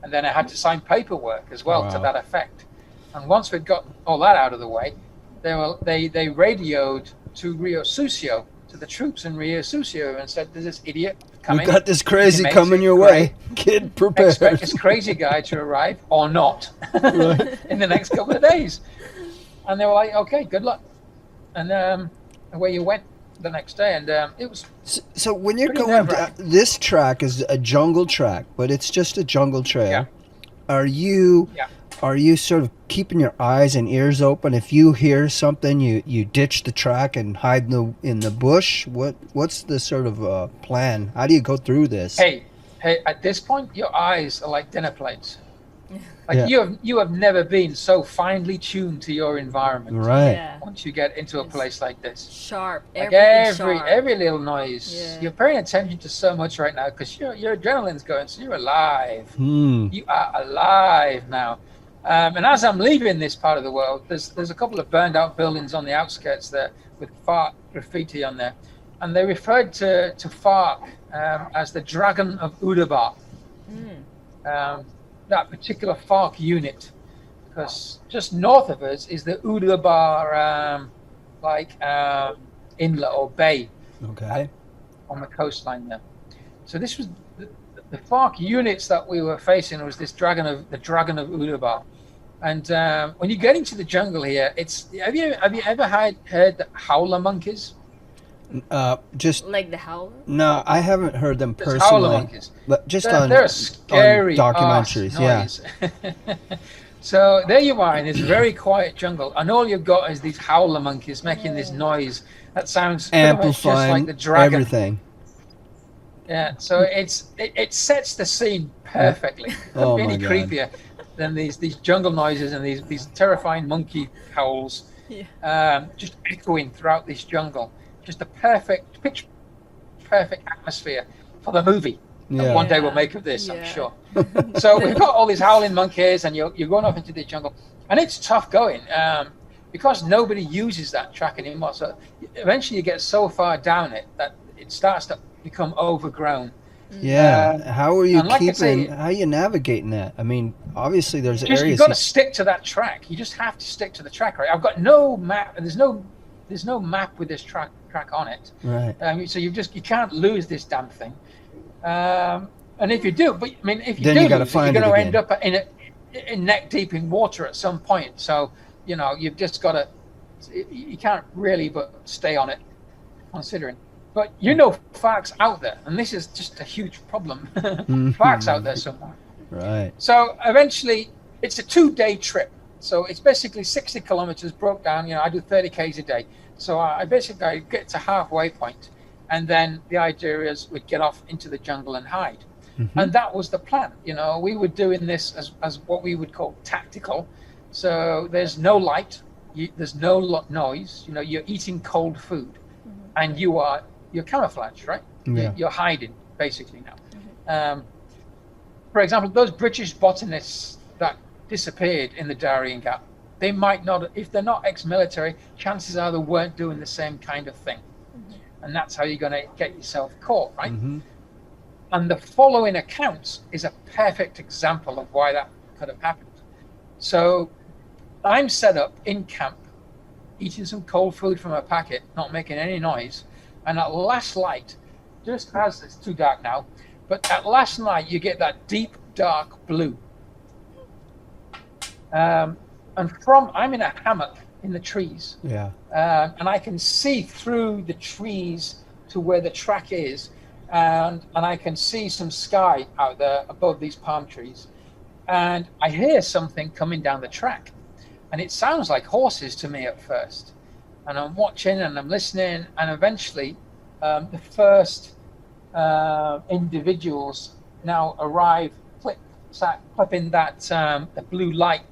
And then I had to sign paperwork as well to that effect. And once we'd got all that out of the way, they radioed to Rio Sucio, to the troops in Rio Sucio, and said, "There's this idiot coming. We got this crazy coming your way. Get prepared. Expect this crazy guy to arrive or not in the next couple of days." And they were like, "Okay, good luck." And away you went the next day, and it was. So when you're going down, this track is a jungle track, but it's just a jungle trail. Yeah. Are you sort of keeping your eyes and ears open? If you hear something, you ditch the track and hide in the bush. What's the sort of plan? How do you go through this? Hey, at this point, your eyes are like dinner plates. Like you have never been so finely tuned to your environment. Right. Yeah. Once you get into a place like this, Sharp. like Everything sharp. every little noise, you're paying attention to so much right now because your adrenaline's going. So you're alive. You are alive now. And as I'm leaving this part of the world, there's a couple of burned out buildings on the outskirts there with FARC graffiti on there, and they referred to FARC as the Dragon of Udabar. That particular FARC unit, because just north of us is the Udabar inlet or bay, on the coastline there. So this was the FARC units that we were facing was this Dragon of Udabar. And when you get into the jungle here, have you ever heard the howler monkeys? Just like the howler? No, I haven't heard them There's personally. howler monkeys. But just they're scary on documentaries, noise. So there you are in this very quiet jungle, and all you've got is these howler monkeys making this noise that sounds pretty much just like the dragon. Everything. Yeah, so it sets the scene perfectly. Couldn't be any creepier than these jungle noises and these terrifying monkey howls, just echoing throughout this jungle. Just a pitch perfect atmosphere for the movie that one day we'll make of this, I'm sure. So we've got all these howling monkeys, and you're going off into the jungle, and it's tough going because nobody uses that track anymore. So eventually you get so far down it that it starts to become overgrown. How are you how are you navigating that? I mean, obviously there's areas you've got to stick to that track. You just have to stick to the track, right? I've got no map, and there's no map with this track on it. Right. So you can't lose this damn thing. And if you do, but I mean, if you then do, you lose, you're going to end up in neck deep in water at some point. So you've just got to. You can't really but stay on it, considering. But FARC's out there, and this is just a huge problem. FARC's out there somewhere. Right. So eventually, it's a 2-day trip. So it's basically 60 kilometers broke down. I do 30 Ks a day. So I basically get to halfway point, and then the idea is we'd get off into the jungle and hide. And that was the plan. We were doing this as what we would call tactical. So there's no light, there's no noise. You're eating cold food, and you're camouflaged, right? Yeah. You're hiding basically now. For example, those British botanists that disappeared in the Darién Gap, they might not, if they're not ex-military, chances are they weren't doing the same kind of thing. And that's how you're going to get yourself caught, right? And the following account is a perfect example of why that could have happened. So I'm set up in camp, eating some cold food from a packet, not making any noise. And at last light, just as it's too dark now, but at last light, you get that deep, dark blue. And I'm in a hammock in the trees. And I can see through the trees to where the track is. And I can see some sky out there above these palm trees. And I hear something coming down the track. And it sounds like horses to me at first. And I'm watching and I'm listening. And eventually, the first individuals now arrive, clipping that the blue light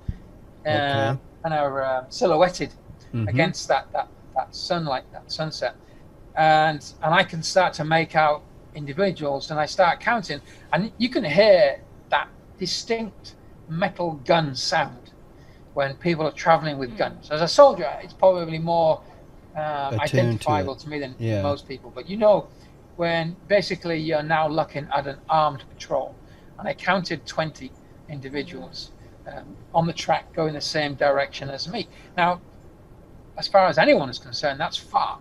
and are silhouetted against that sunlight, that sunset. And I can start to make out individuals, and I start counting, and you can hear that distinct metal gun sound when people are traveling with guns. As a soldier, it's probably more identifiable to me than most people. But when basically you're now looking at an armed patrol, and I counted 20 individuals on the track going the same direction as me. Now, as far as anyone is concerned, that's FARC.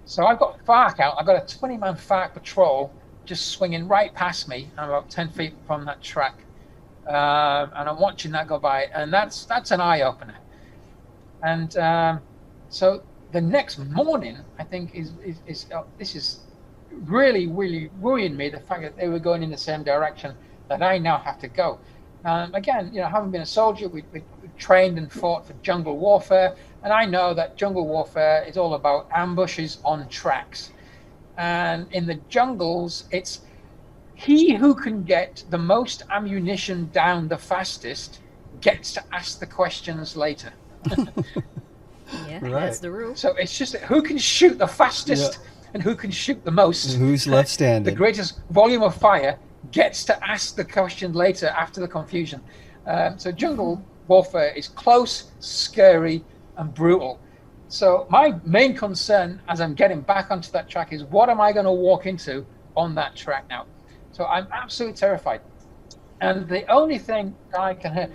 So I've got FARC out. I've got a 20-man FARC patrol just swinging right past me. I'm about 10 feet from that track. And I'm watching that go by. And that's an eye-opener. And so the next morning, I think, this is really, really worrying me, the fact that they were going in the same direction that I now have to go. Again, having been a soldier, we trained and fought for jungle warfare. And I know that jungle warfare is all about ambushes on tracks. And in the jungles, it's he who can get the most ammunition down the fastest gets to ask the questions later. Yeah, Right. that's the rule. So it's just who can shoot the fastest and who can shoot the most. Who's left The standing? greatest volume of fire gets to ask the question later after the confusion. So jungle warfare is close, scary, and brutal. So my main concern as I'm getting back onto that track is what am I going to walk into on that track now? So I'm absolutely terrified. And the only thing I can hear,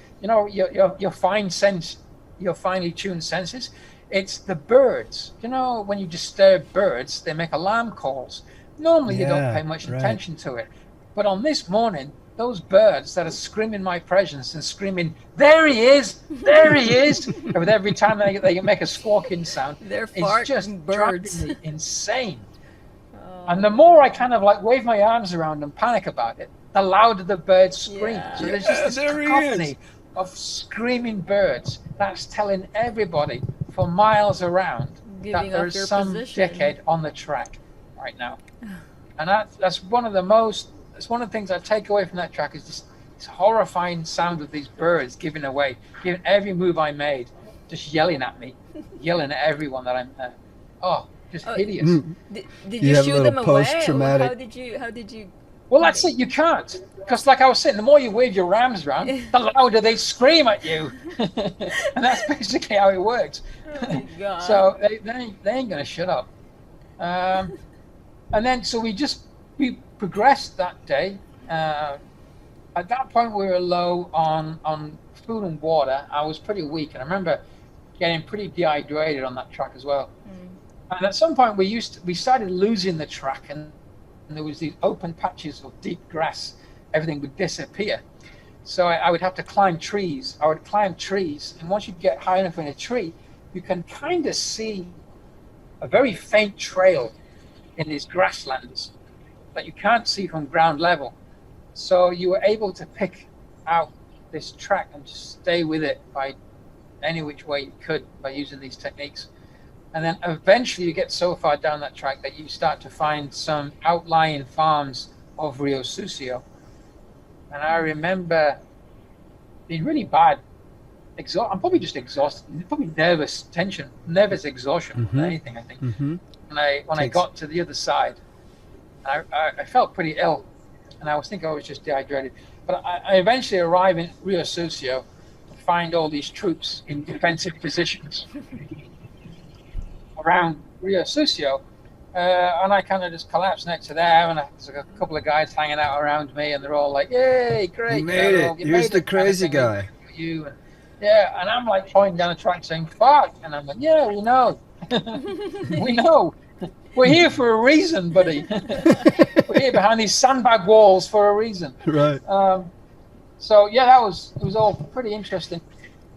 your fine sense, your finely tuned senses, it's the birds. When you disturb birds, they make alarm calls. Normally you don't pay much attention to it. But on this morning, those birds that are screaming my presence and screaming, there he is, there he is, and with every time they make a squawking sound, They're it's just farting birds. driving me insane. And the more I kind of wave my arms around and panic about it, the louder the birds scream. Yeah. So there's just this there he cacophony of screaming birds that's telling everybody for miles around Giving that there up is your some position. dickhead on the track right now. And that's one of the things I take away from that track is this horrifying sound of these birds giving every move I made, just yelling at me, yelling at everyone that I'm just hideous. Did You you have a shoot little them away? Or post-traumatic- How did you? Well, that's it. You can't, because like I was saying, the more you wave your arms around, the louder they scream at you, and that's basically how it works. Oh my God. So they ain't gonna shut up. And then so we progressed that day. At that point, we were low on food and water. I was pretty weak, and I remember getting pretty dehydrated on that track as well. And at some point, we started losing the track, and there was these open patches of deep grass. Everything would disappear. So I would have to climb trees. I would climb trees, and once you get high enough in a tree, you can kind of see a very faint trail in these grasslands that you can't see from ground level. So you were able to pick out this track and just stay with it by any which way you could by using these techniques. And then eventually you get so far down that track that you start to find some outlying farms of Rio Sucio. And I remember being really bad. I'm probably just exhausted, probably nervous exhaustion more than anything, I think. Mm-hmm. When I got to the other side, I felt pretty ill, and I was thinking I was just dehydrated. But I eventually arrive in Rio Sucio to find all these troops in defensive positions around Rio Sucio, and I kind of just collapsed next to them, and there's a couple of guys hanging out around me, and they're all like, "Yay, great! You made it. Here's the crazy guy." You and and I'm like pointing down the track saying, "Fuck!" And I'm like, "Yeah, we know, we know. We're here for a reason, buddy. We're here behind these sandbag walls for a reason." Right. So it was all pretty interesting.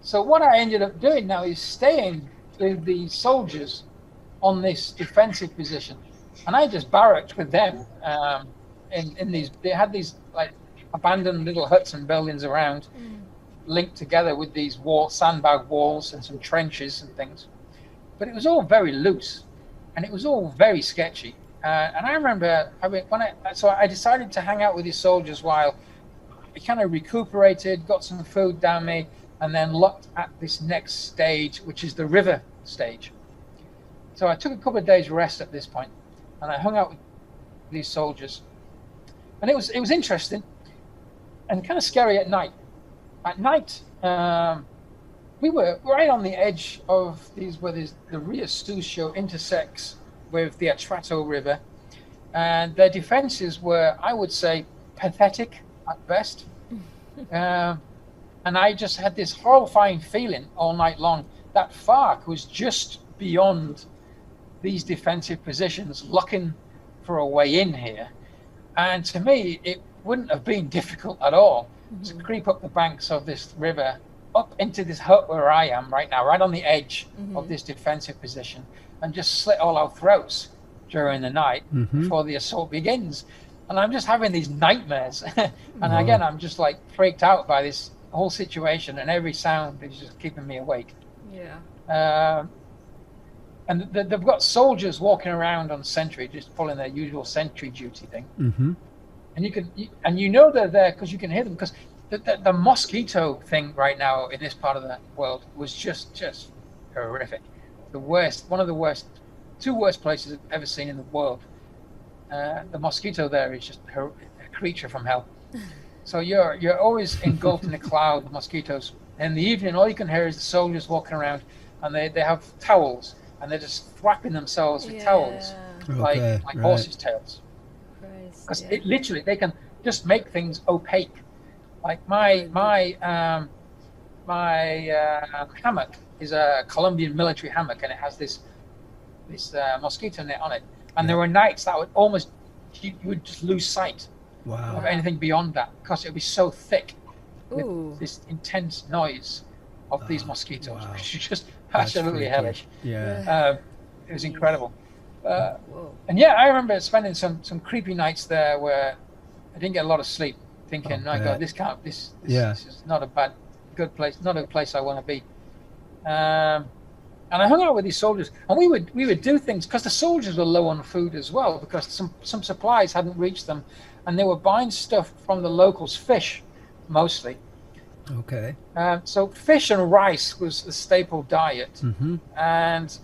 So what I ended up doing now is staying with the soldiers on this defensive position, and I just barracked with them in these. They had these like abandoned little huts and buildings around, linked together with these sandbag walls and some trenches and things. But it was all very loose, and it was all very sketchy. And I remember I decided to hang out with these soldiers while I kind of recuperated, got some food down me, and then looked at this next stage, which is the river stage. So I took a couple of days rest at this point, and I hung out with these soldiers. And it was interesting. and kind of scary at night. At night, we were right on the edge of where the Rio Sucio intersects with the Atrato River, and their defenses were, I would say, pathetic at best. And I just had this horrifying feeling all night long that FARC was just beyond these defensive positions, looking for a way in here. And to me, it wouldn't have been difficult at all to creep up the banks of this river, up into this hut where I am right now, right on the edge of this defensive position, and just slit all our throats during the night before the assault begins. And I'm just having these nightmares. And again, I'm just like freaked out by this whole situation, and every sound is just keeping me awake. Yeah. And they've got soldiers walking around on sentry, just pulling their usual sentry duty thing. And you know they're there because you can hear them, because the mosquito thing right now in this part of the world was just horrific. The worst, one of the worst, two worst places I've ever seen in the world. The mosquito there is just a creature from hell. So you're always engulfed in a cloud of mosquitoes. In the evening, all you can hear is the soldiers walking around, and they have towels, and they're just thwapping themselves with towels like horses' tails. Because literally they can just make things opaque. Like my hammock is a Colombian military hammock, and it has this mosquito net on it. And there were nights that would almost, you would just lose sight of anything beyond that, because it would be so thick with this intense noise of these mosquitoes, which is just absolutely hellish. Yeah. It was incredible. And yeah, I remember spending some creepy nights there where I didn't get a lot of sleep, thinking, "My God, this is not a good place, not a place I want to be." And I hung out with these soldiers, and we would do things, because the soldiers were low on food as well, because some supplies hadn't reached them, and they were buying stuff from the locals, fish mostly. Okay. So fish and rice was the staple diet, and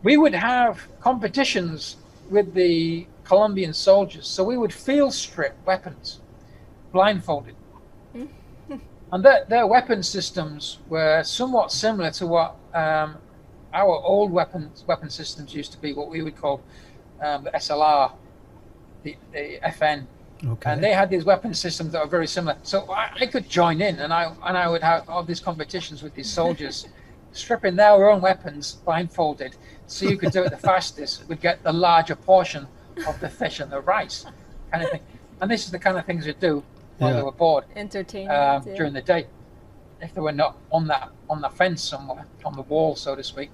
we would have competitions with the Colombian soldiers. So we would field strip weapons, blindfolded. And their weapon systems were somewhat similar to what our old weapon systems used to be, what we would call the SLR, the FN. Okay. And they had these weapon systems that were very similar. So I could join in, and I would have all these competitions with these soldiers, stripping their own weapons blindfolded, so you could do it the fastest, would get the larger portion of the fish and the rice, kind of thing. And this is the kind of things we'd do while they were bored, during the day, if they were not on the fence somewhere, on the wall, so to speak.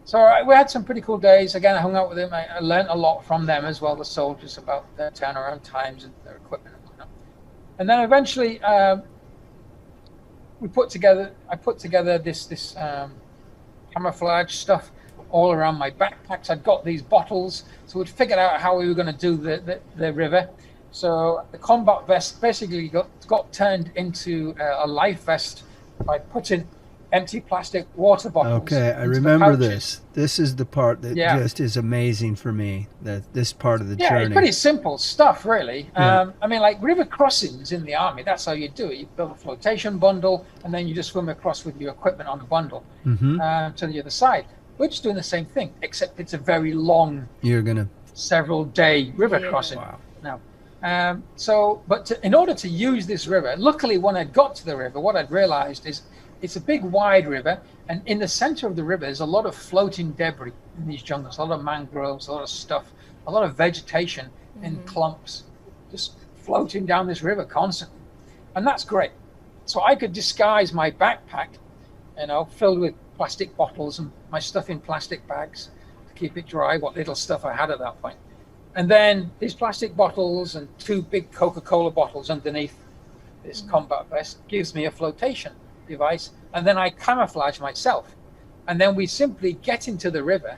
So we had some pretty cool days. Again, I hung out with them. I learned a lot from them as well, the soldiers, about their turnaround times and their equipment and whatnot. And then eventually, I put together this camouflage stuff all around my backpacks. I'd got these bottles, so we'd figured out how we were going to do the river. So the combat vest basically got turned into a life vest by putting empty plastic water bottles. Okay, I remember this. This is the part that just is amazing for me. This part of the journey. It's pretty simple stuff, really. I mean, like river crossings in the army, that's how you do it. You build a flotation bundle, and then you just swim across with your equipment on a bundle to the other side. We're just doing the same thing, except it's a very long, several day river crossing. Wow. Now, in order to use this river, luckily when I got to the river, what I'd realized is it's a big wide river, and in the center of the river is a lot of floating debris in these jungles, a lot of mangroves, a lot of stuff, a lot of vegetation in clumps, just floating down this river constantly. And that's great. So I could disguise my backpack, filled with plastic bottles and my stuff in plastic bags to keep it dry, what little stuff I had at that point. And then these plastic bottles and 2 big Coca-Cola bottles underneath this combat vest gives me a flotation device, and then I camouflage myself, and then we simply get into the river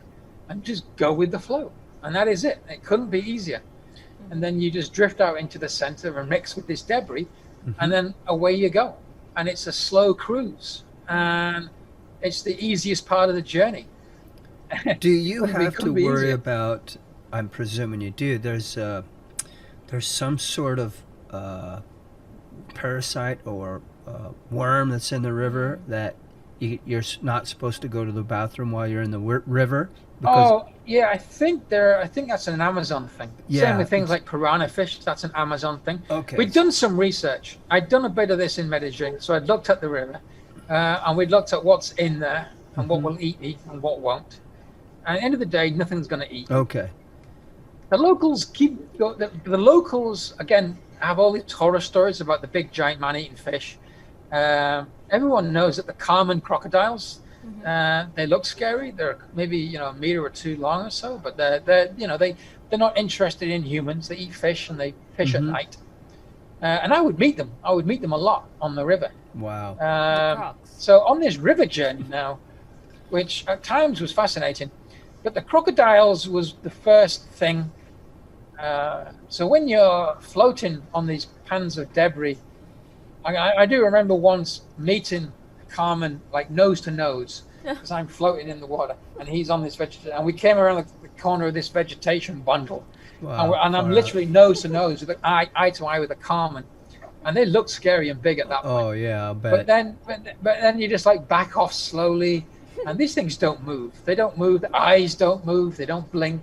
and just go with the flow, and that is it. It couldn't be easier. And then you just drift out into the center and mix with this debris, and then away you go. And it's a slow cruise, and it's the easiest part of the journey. Do you have to worry about, I'm presuming you do, there's there's some sort of parasite or worm that's in the river that you're not supposed to go to the bathroom while you're in the river. Oh yeah, I think that's an Amazon thing. Yeah, Same with things like piranha fish. That's an Amazon thing. Okay. We'd done some research. I'd done a bit of this in Medellin, so I'd looked at the river, and we'd looked at what's in there and what will eat me and what won't. And at the end of the day, nothing's going to eat. Okay. The locals the locals again have all these horror stories about the big giant man-eating fish. Everyone knows that the Carmen crocodiles, they look scary. They're maybe a meter or two long or so, but they're not interested in humans. They eat fish and they fish at night. And I would meet them. I would meet them a lot on the river. Wow. So on this river journey now, which at times was fascinating, but the crocodiles was the first thing. So when you're floating on these pans of debris, I do remember once meeting Carmen like nose to nose, because I'm floating in the water and he's on this vegetation, and we came around the corner of this vegetation bundle. Wow, and I'm literally nose to nose with eye to eye with a Carmen, and they look scary and big at that point. Oh yeah, I'll bet. But then you just like back off slowly, and these things don't move. They don't move. The eyes don't move. They don't blink.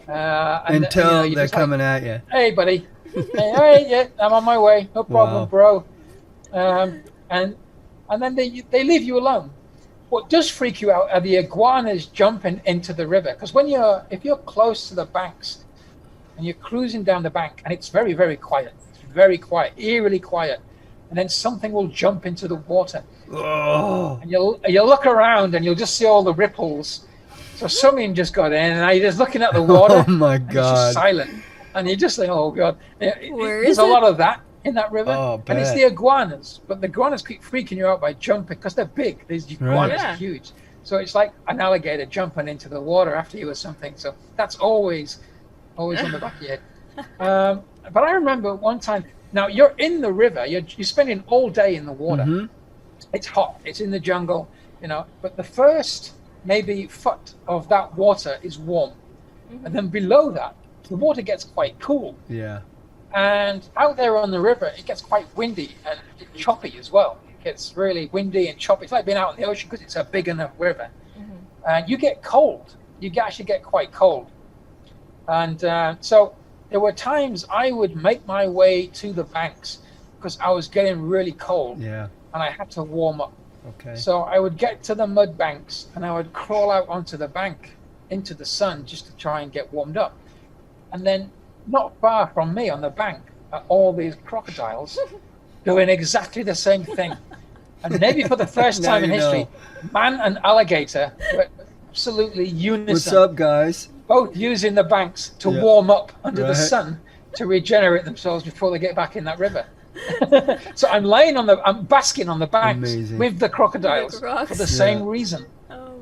Until they're coming at you. Hey, buddy. Hey, yeah, I'm on my way. No problem, bro. And then they leave you alone. What does freak you out are the iguanas jumping into the river, because if you're close to the banks and you're cruising down the bank and it's very, very quiet, eerily quiet, and then something will jump into the water. Oh. And you'll look around and you'll just see all the ripples. So something just got in, and you're just looking at the water. Oh my God! It's God! just silent, and you're just like, oh God. There's a lot of that in that river, Oh, and it's the iguanas. But the iguanas keep freaking you out by jumping because they're big. These iguanas are huge, so it's like an alligator jumping into the water after you or something. So that's always on the back of your head. But I remember one time. Now you're in the river. You're spending all day in the water. Mm-hmm. It's hot. It's in the jungle, But the first maybe foot of that water is warm, and then below that, the water gets quite cool. Yeah. And out there on the river, it gets quite windy and choppy as well. It gets really windy and choppy. It's like being out in the ocean because it's a big enough river. You get cold. You actually get quite cold. And so there were times I would make my way to the banks because I was getting really cold. Yeah. And I had to warm up. Okay. So I would get to the mud banks and I would crawl out onto the bank into the sun just to try and get warmed up. And then not far from me on the bank are all these crocodiles doing exactly the same thing. And maybe for the first time in history, man and alligator were absolutely unison. What's up, guys? Both using the banks to warm up under the sun to regenerate themselves before they get back in that river. So I'm basking on the banks with the crocodiles for the same reason,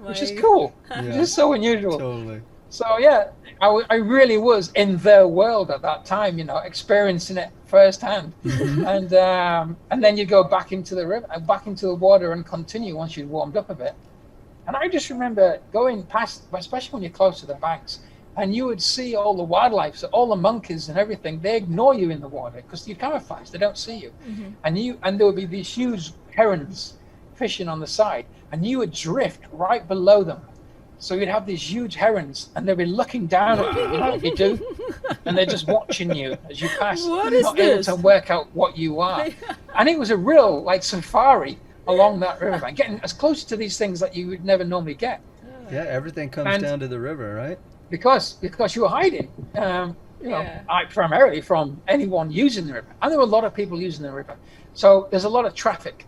which is cool. Which is so unusual. Totally. So yeah, I really was in their world at that time, experiencing it firsthand. And then you go back into the river, back into the water, and continue once you'd warmed up a bit. And I just remember going past, especially when you're close to the banks, and you would see all the wildlife, so all the monkeys and everything. They ignore you in the water because you're camouflaged. They don't see you. And there would be these huge herons fishing on the side, and you would drift right below them. So you'd have these huge herons, and they'd be looking down at you, what you do, and they're just watching you as you pass. What is not able to work out what you are. And it was a real safari along that riverbank, getting as close to these things that you would never normally get. Yeah, everything comes down to the river, right? Because you were hiding, primarily from anyone using the river, and there were a lot of people using the river. So there's a lot of traffic,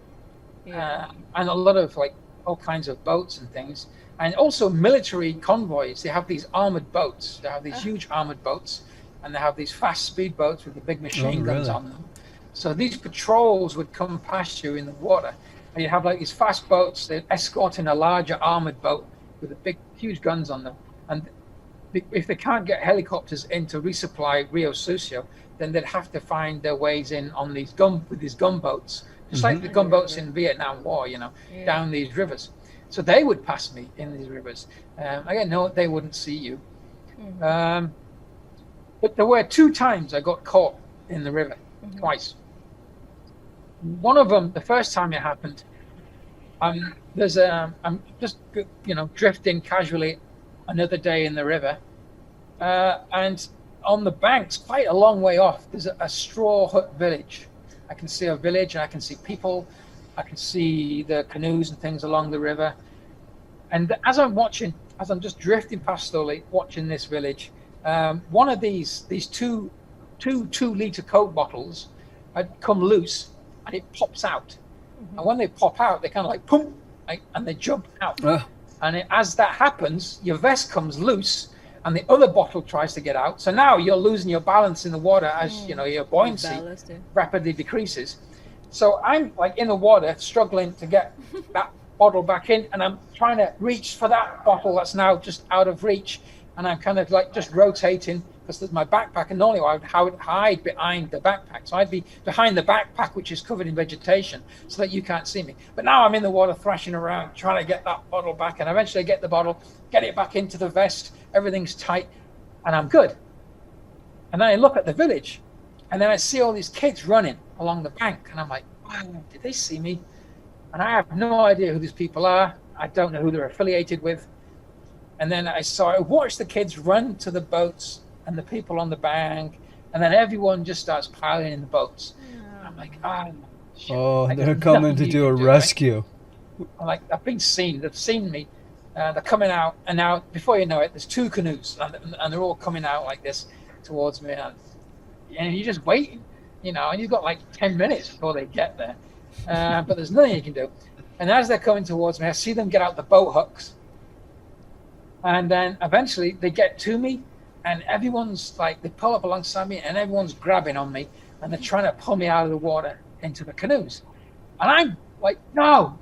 and a lot of all kinds of boats and things. And also military convoys, they have these armored boats. They have these huge armored boats, and they have these fast speed boats with the big machine guns on them. So these patrols would come past you in the water, and you'd have these fast boats. They'd escort in a larger armored boat with the big, huge guns on them. And if they can't get helicopters in to resupply Rio Sucio, then they'd have to find their ways in on these gunboats, just like the gunboats in Vietnam War, down these rivers. So they would pass me in these rivers. Again, no, they wouldn't see you. But there were 2 times I got caught in the river, twice. One of them, the first time it happened, I'm just drifting casually another day in the river, and on the banks, quite a long way off, there's a straw hut village. I can see a village, and I can see people. I can see the canoes and things along the river. And as I'm just drifting past slowly, watching this village, one of these two 2-liter Coke bottles had come loose, and it pops out. And when they pop out, they kind of like boom, and they jump out. And as that happens, your vest comes loose, and the other bottle tries to get out. So now you're losing your balance in the water as your buoyancy rapidly decreases. So I'm like in the water, struggling to get that bottle back in, and I'm trying to reach for that bottle that's now just out of reach. And I'm kind of like just rotating because there's my backpack, and normally I would hide behind the backpack. So I'd be behind the backpack, which is covered in vegetation, so that you can't see me. But now I'm in the water thrashing around, trying to get that bottle back, and eventually I get the bottle, get it back into the vest, everything's tight, and I'm good. And then I look at the village, and then I see all these kids running along the bank, and I'm like, wow, did they see me? And I have no idea who these people are. I don't know who they're affiliated with. And then I watched the kids run to the boats and the people on the bank, and then everyone just starts piling in the boats. Yeah. I'm like, shit. Oh, they're coming to do a rescue. I'm like, I've been seen. They've seen me. They're coming out, and now before you know it, there's 2 canoes, and they're all coming out like this towards me, and you're just waiting, and you've got like 10 minutes before they get there, but there's nothing you can do. And as they're coming towards me, I see them get out the boat hooks, and then eventually they get to me, and everyone's like, they pull up alongside me, and everyone's grabbing on me, and they're trying to pull me out of the water into the canoes, and I'm like, no,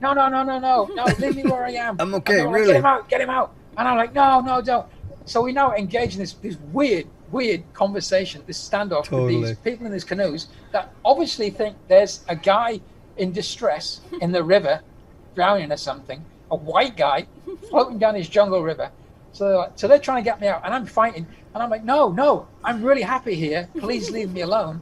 leave me where I am. I'm okay, like, really. Get him out. And I'm like, no, don't. So we now engage in this weird conversation, this standoff with these people in these canoes that obviously think there's a guy in distress in the river, drowning or something, a white guy floating down this jungle river. So they're trying to get me out, and I'm fighting, and I'm like, no, I'm really happy here. Please leave me alone.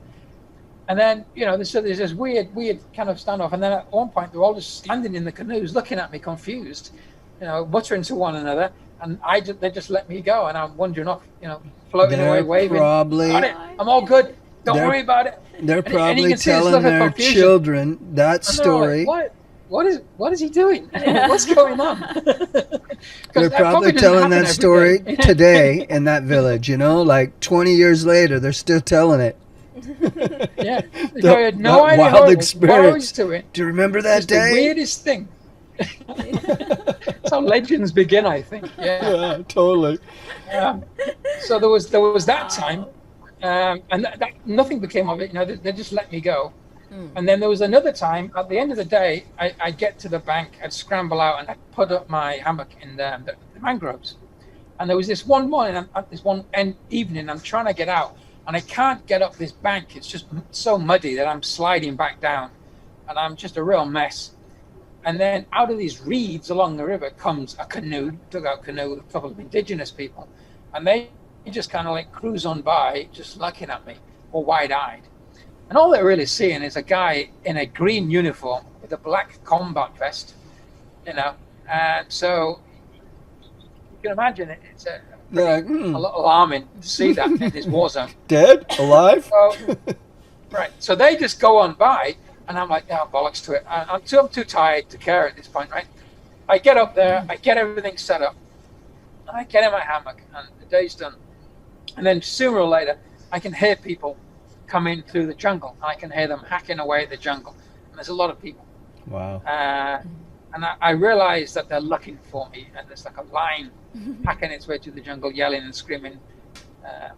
And then, there's this weird kind of standoff. And then at one point, they're all just standing in the canoes, looking at me confused, muttering to one another. And they just let me go. And I'm wandering off, floating away, waving. I'm all good. Don't worry about it. They're probably telling their children that story. Like, what is he doing? What's going on? They're probably telling that story today in that village, like 20 years later, they're still telling it. Yeah, I had no idea wild experience. To it. Do you remember that it's day? The weirdest thing. That's how legends begin, I think. Yeah, totally. So there was that time, and that nothing became of it. They just let me go. And then there was another time. At the end of the day, I'd get to the bank, I'd scramble out, and I'd put up my hammock in the mangroves. And there was this one morning, evening, I'm trying to get out. And I can't get up this bank. It's just so muddy that I'm sliding back down. And I'm just a real mess. And then out of these reeds along the river comes a canoe, dugout canoe with a couple of indigenous people. And they just kind of like cruise on by, just looking at me, all wide-eyed. And all they're really seeing is a guy in a green uniform with a black combat vest, And so you can imagine it's a lot alarming to see that in this war zone. Dead? Alive? So they just go on by, and I'm like, bollocks to it. I'm too tired to care at this point, right? I get up there, I get everything set up, and I get in my hammock, and the day's done. And then sooner or later, I can hear people come in through the jungle. I can hear them hacking away at the jungle, and there's a lot of people. Wow. And I realize that they're looking for me, and there's like a line hacking its way through the jungle, yelling and screaming,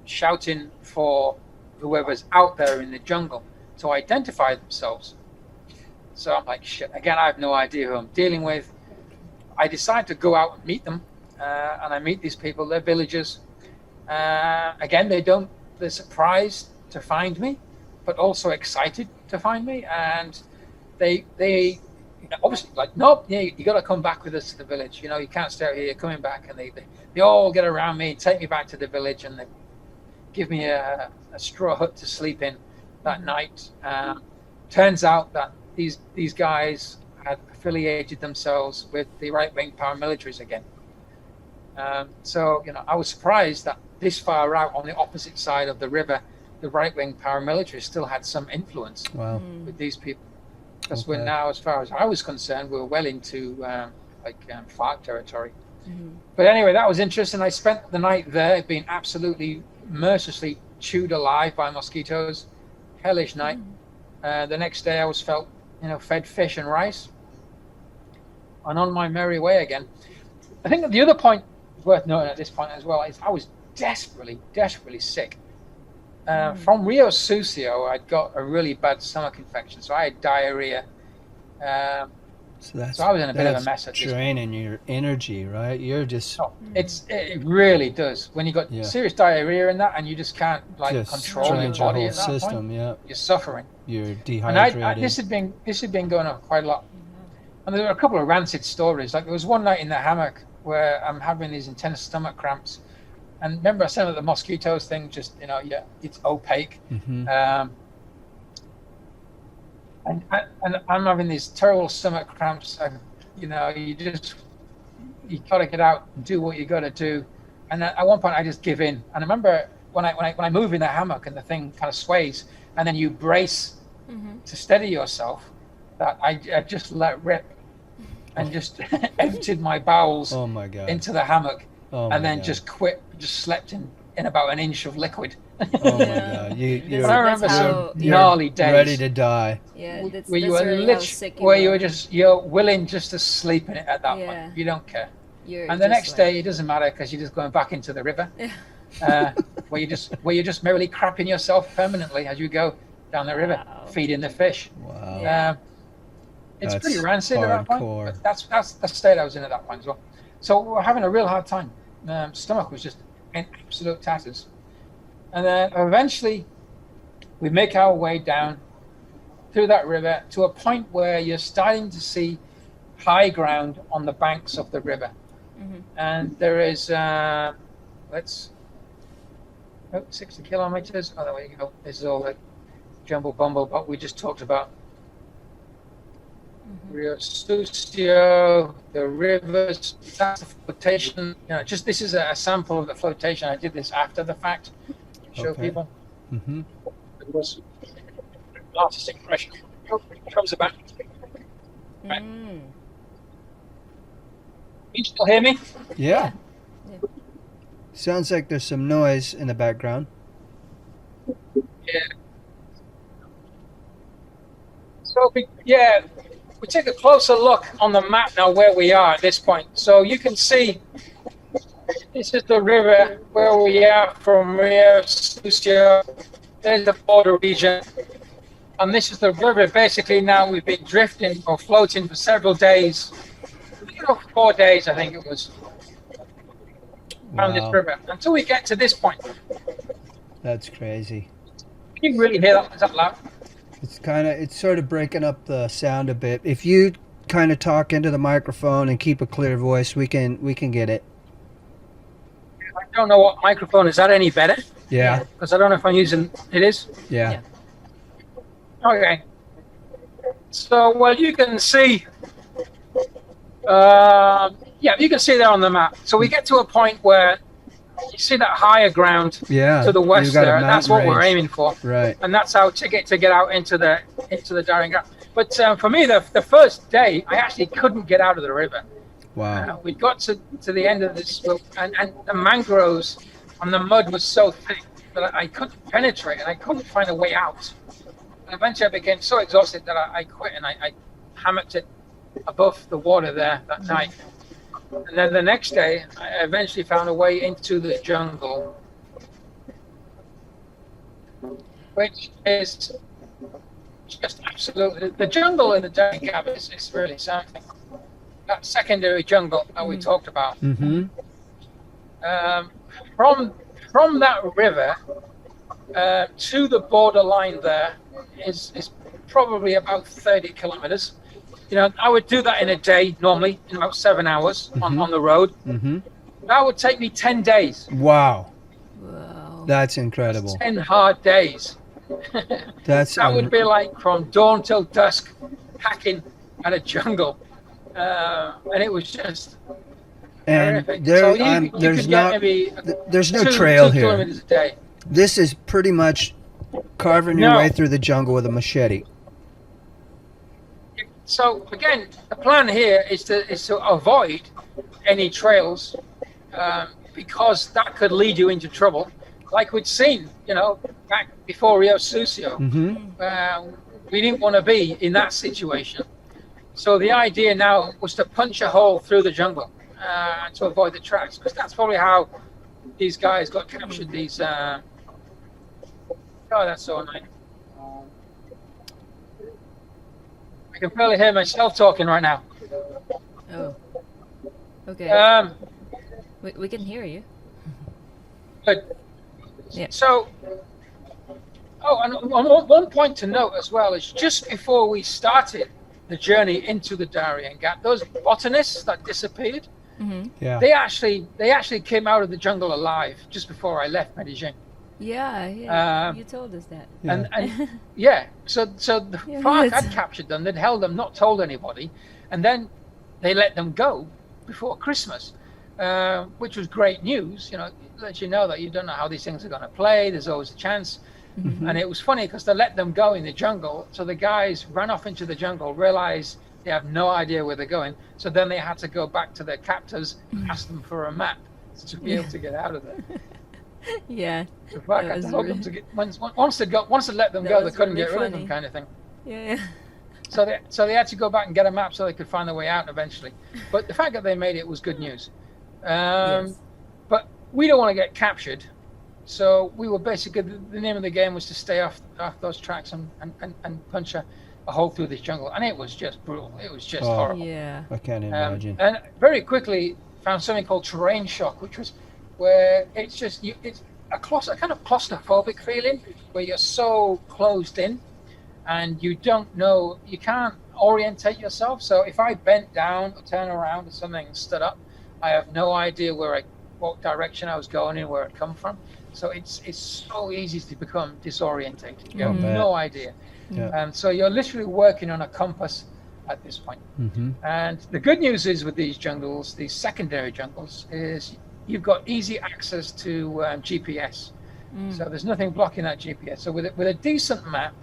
shouting for whoever's out there in the jungle to identify themselves. So I'm like, shit, again, I have no idea who I'm dealing with. I decide to go out and meet them, and I meet these people, they're villagers. Again, they're surprised to find me, but also excited to find me, and they obviously like, nope, you got to come back with us to the village. You can't stay out here. You're coming back, and they all get around me, take me back to the village, and give me a straw hut to sleep in that night. Turns out that these guys had affiliated themselves with the right-wing paramilitaries again. So, I was surprised that this far out on the opposite side of the river, the right-wing paramilitaries still had some influence with these people. Because we're now, as far as I was concerned, we're well into FARC territory. But anyway, that was interesting. I spent the night there being absolutely mercilessly chewed alive by mosquitoes. Hellish night. The next day I was fed fish and rice. And on my merry way again. I think that the other point worth noting at this point as well is I was desperately sick. From Rio Sucio, I'd got a really bad stomach infection, so I had diarrhea. So I was in a bit of a mess at this point. Draining your energy, right? You're just... It really does. When you got serious diarrhea in that, and you just can't control your body at that system, point, you're suffering. You're dehydrated. And this had been going on quite a lot. And there were a couple of rancid stories. Like there was one night in the hammock where I'm having these intense stomach cramps. And remember I said that the mosquitoes thing, just, it's opaque. And I'm having these terrible stomach cramps. And, you got to get out and do what you got to do. And at one point I just give in. And I remember when I move in the hammock and the thing kind of sways and then you brace to steady yourself, that I just let rip and just emptied my bowels into the hammock and then just slept in about an inch of liquid. Oh my God! You're gnarly days, ready to die. Yeah, where you were you're willing just to sleep in it at that point. You don't care. And the next day it doesn't matter because you're just going back into the river, where you're just merrily crapping yourself permanently as you go down the river, feeding the fish. Wow. It's pretty rancid at that point. But that's the state I was in at that point as well. So we were having a real hard time. Stomach was just in absolute tatters. And then eventually we make our way down through that river to a point where you're starting to see high ground on the banks of the river. And there is 60 kilometers. Oh, there you go. This is all the jumble bumble what we just talked about. Rio Sucio, the rivers, that's the flotation. This is a sample of the flotation. I did this after the fact to show people. It was an artistic impression. It comes about. Right. Can you still hear me? Yeah. Sounds like there's some noise in the background. Yeah. So, we take a closer look on the map now where we are at this point. So you can see this is the river where we are from Rio Sucio. There's the border region. And this is the river. Basically now we've been drifting or floating for several days. 4 days I think it was. Around this river. Until we get to this point. That's crazy. Can you really hear that? Is that loud? It's sort of breaking up the sound a bit. If you kind of talk into the microphone and keep a clear voice, we can get it. I don't know what microphone is. That any better? Yeah. Because I don't know if I'm using it is. Yeah. Okay. So you can see. You can see there on the map. So we get to a point where you see that higher ground to the west there. That's what we're aiming for. Right. And that's our ticket to get out into the Darién Gap. But for me, the first day, I actually couldn't get out of the river. Wow. We got to the end of this, and the mangroves and the mud was so thick that I couldn't penetrate, and I couldn't find a way out. And eventually I became so exhausted that I quit, and I hammocked it above the water there that night. And then the next day, I eventually found a way into the jungle, which is just absolutely... The jungle in the Darién Gap is really something. That secondary jungle that we talked about. From that river to the borderline there is probably about 30 kilometers. I would do that in a day normally, in about 7 hours on the road. That would take me 10 days. Wow. That's incredible. 10 hard days. That's That would be like from dawn till dusk, hacking at a jungle, and it was just and terrific. there, So you there's could not, get maybe there's no two trail here. kilometers a day. This is pretty much carving your No. way through the jungle with a machete. So again, the plan here is to avoid any trails, because that could lead you into trouble, like we'd seen, back before Rio Sucio. We didn't want to be in that situation. So the idea now was to punch a hole through the jungle to avoid the tracks, because that's probably how these guys got captured. These oh, that's so annoying. I can barely hear myself talking right now. Oh. Okay. We can hear you. But Yeah. so, and one point to note as well is just before we started the journey into the Darién Gap, those botanists that disappeared, Yeah. they actually came out of the jungle alive just before I left Medellin. Yeah. You told us that. Yeah. And yeah, so the Yeah, FARC yes. had captured them, they'd held them, not told anybody, and then they let them go before Christmas, which was great news. Let you know that you don't know how these things are going to play. There's always a chance. And it was funny because they let them go in the jungle, so the guys ran off into the jungle, realized they have no idea where they're going, so then they had to go back to their captors, ask them for a map to be able to get out of there. Yeah. So FARC That had was to hold them really- to get, once they let them That go, they was couldn't really get rid of them, funny. kind of thing. Yeah. So they had to go back and get a map so they could find their way out eventually. But the fact that they made it was good news. Yes. But we don't want to get captured, so we were basically, the name of the game was to stay off those tracks and punch a hole through this jungle, and it was just brutal. It was just horrible. Yeah. I can't imagine. And very quickly found something called terrain shock, which was where it's just it's a kind of claustrophobic feeling where you're so closed in and you don't know, you can't orientate yourself. So if I bent down or turn around or something stood up, I have no idea what direction I was going in, where it come from. So it's so easy to become disorientated. You have no idea. Yeah. So you're literally working on a compass at this point. And the good news is with these jungles, these secondary jungles, is you've got easy access to GPS. So there's nothing blocking that GPS. So with a decent map,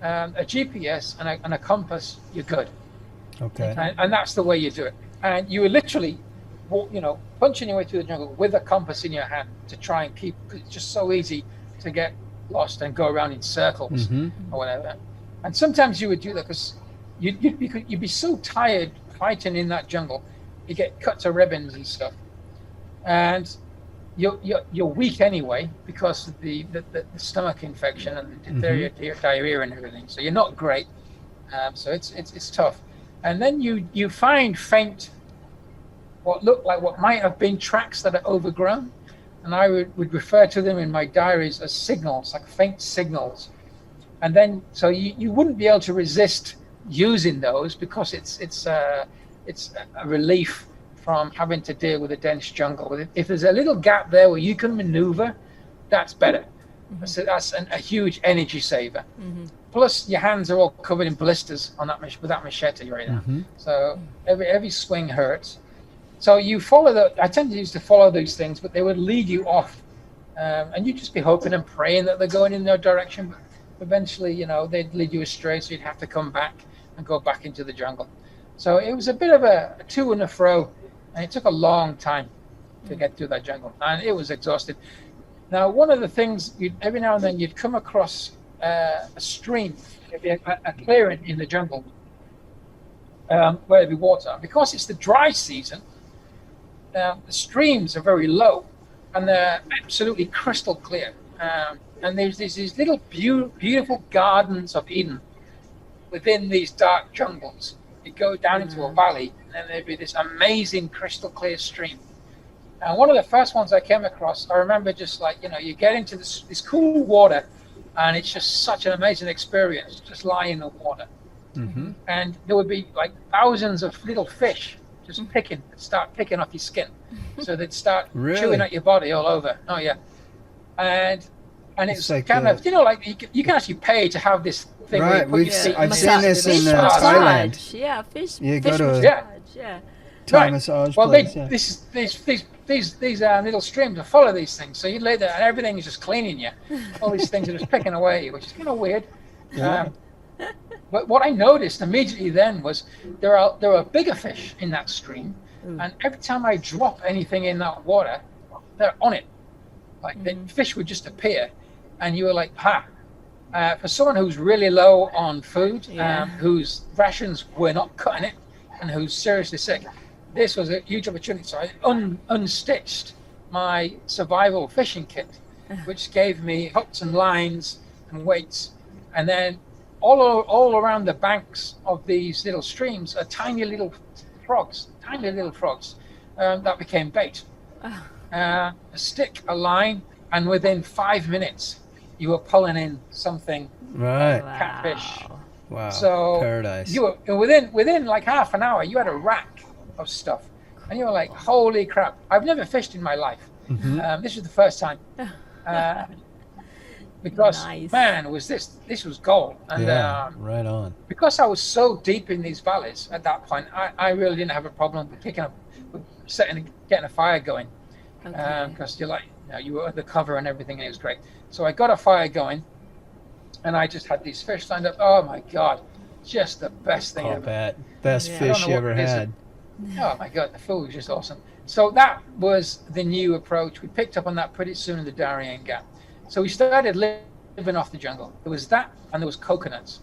a GPS and a compass, you're good. Okay. And that's the way you do it. And you were literally, punching your way through the jungle with a compass in your hand to try and keep. It's just so easy to get lost and go around in circles or whatever. And sometimes you would do that because you'd be so tired fighting in that jungle, you get cut to ribbons and stuff, and you're weak anyway because of the stomach infection and the diarrhea and everything. So you're not great. So it's tough. And then you find faint, what look like what might have been tracks that are overgrown, and I would refer to them in my diaries as signals, like faint signals. And then so you wouldn't be able to resist using those because it's a relief from having to deal with a dense jungle. If there's a little gap there where you can maneuver, that's better. So that's a huge energy saver. Plus, your hands are all covered in blisters on that with that machete right now. So every swing hurts. So you follow I tend to follow these things, but they would lead you off, and you'd just be hoping and praying that they're going in their direction. But eventually, they'd lead you astray, so you'd have to come back and go back into the jungle. So it was a bit of a to and a fro, and it took a long time to get through that jungle, and it was exhausting. Now, one of the things, every now and then you'd come across a stream, maybe a clearing in the jungle, where there'd be water. Because it's the dry season, the streams are very low, and they're absolutely crystal clear. And there's these little beautiful gardens of Eden within these dark jungles. You go down into a valley, and then there'd be this amazing crystal clear stream. And one of the first ones I came across, I remember just you get into this cool water, and it's just such an amazing experience, just lying in the water. And there would be like thousands of little fish just start picking off your skin. So they'd start Really? chewing at your body all over. Oh yeah. and it's like kind of, like you can actually pay to have this thing. Right, where you put your feet I've in seen this little in massage. Thailand. Yeah, fish. You fish go to massage. Yeah. Thai Right. massage Well, place. Yeah. these little streams that follow these things. So you lay there and everything is just cleaning you. All these things are just picking away, which is kind of weird. Yeah. But what I noticed immediately then was there are bigger fish in that stream, and every time I drop anything in that water, they're on it. Like the fish would just appear, and you were like, ha. For someone who's really low on food, whose rations were not cutting it, and who's seriously sick, this was a huge opportunity. So I unstitched my survival fishing kit, which gave me hooks and lines and weights, and then all around the banks of these little streams are tiny little frogs that became bait. A stick, a line, and within 5 minutes you were pulling in something. Right. Catfish. Wow. So paradise. you were within like half an hour you had a rack of stuff, and you were like, holy crap, I've never fished in my life. This was the first time. Because man, was this was gold. And right on. because I was so deep in these valleys at that point, I really didn't have a problem with getting a fire going, because you were under cover and everything, and it was great. So I got a fire going, and I just had these fish lined up. Oh my god, just the best thing ever. Best fish you ever had. Oh my god, the food was just awesome. So that was the new approach. We picked up on that pretty soon in the Darién Gap. So we started living off the jungle. There was that, and there was coconuts.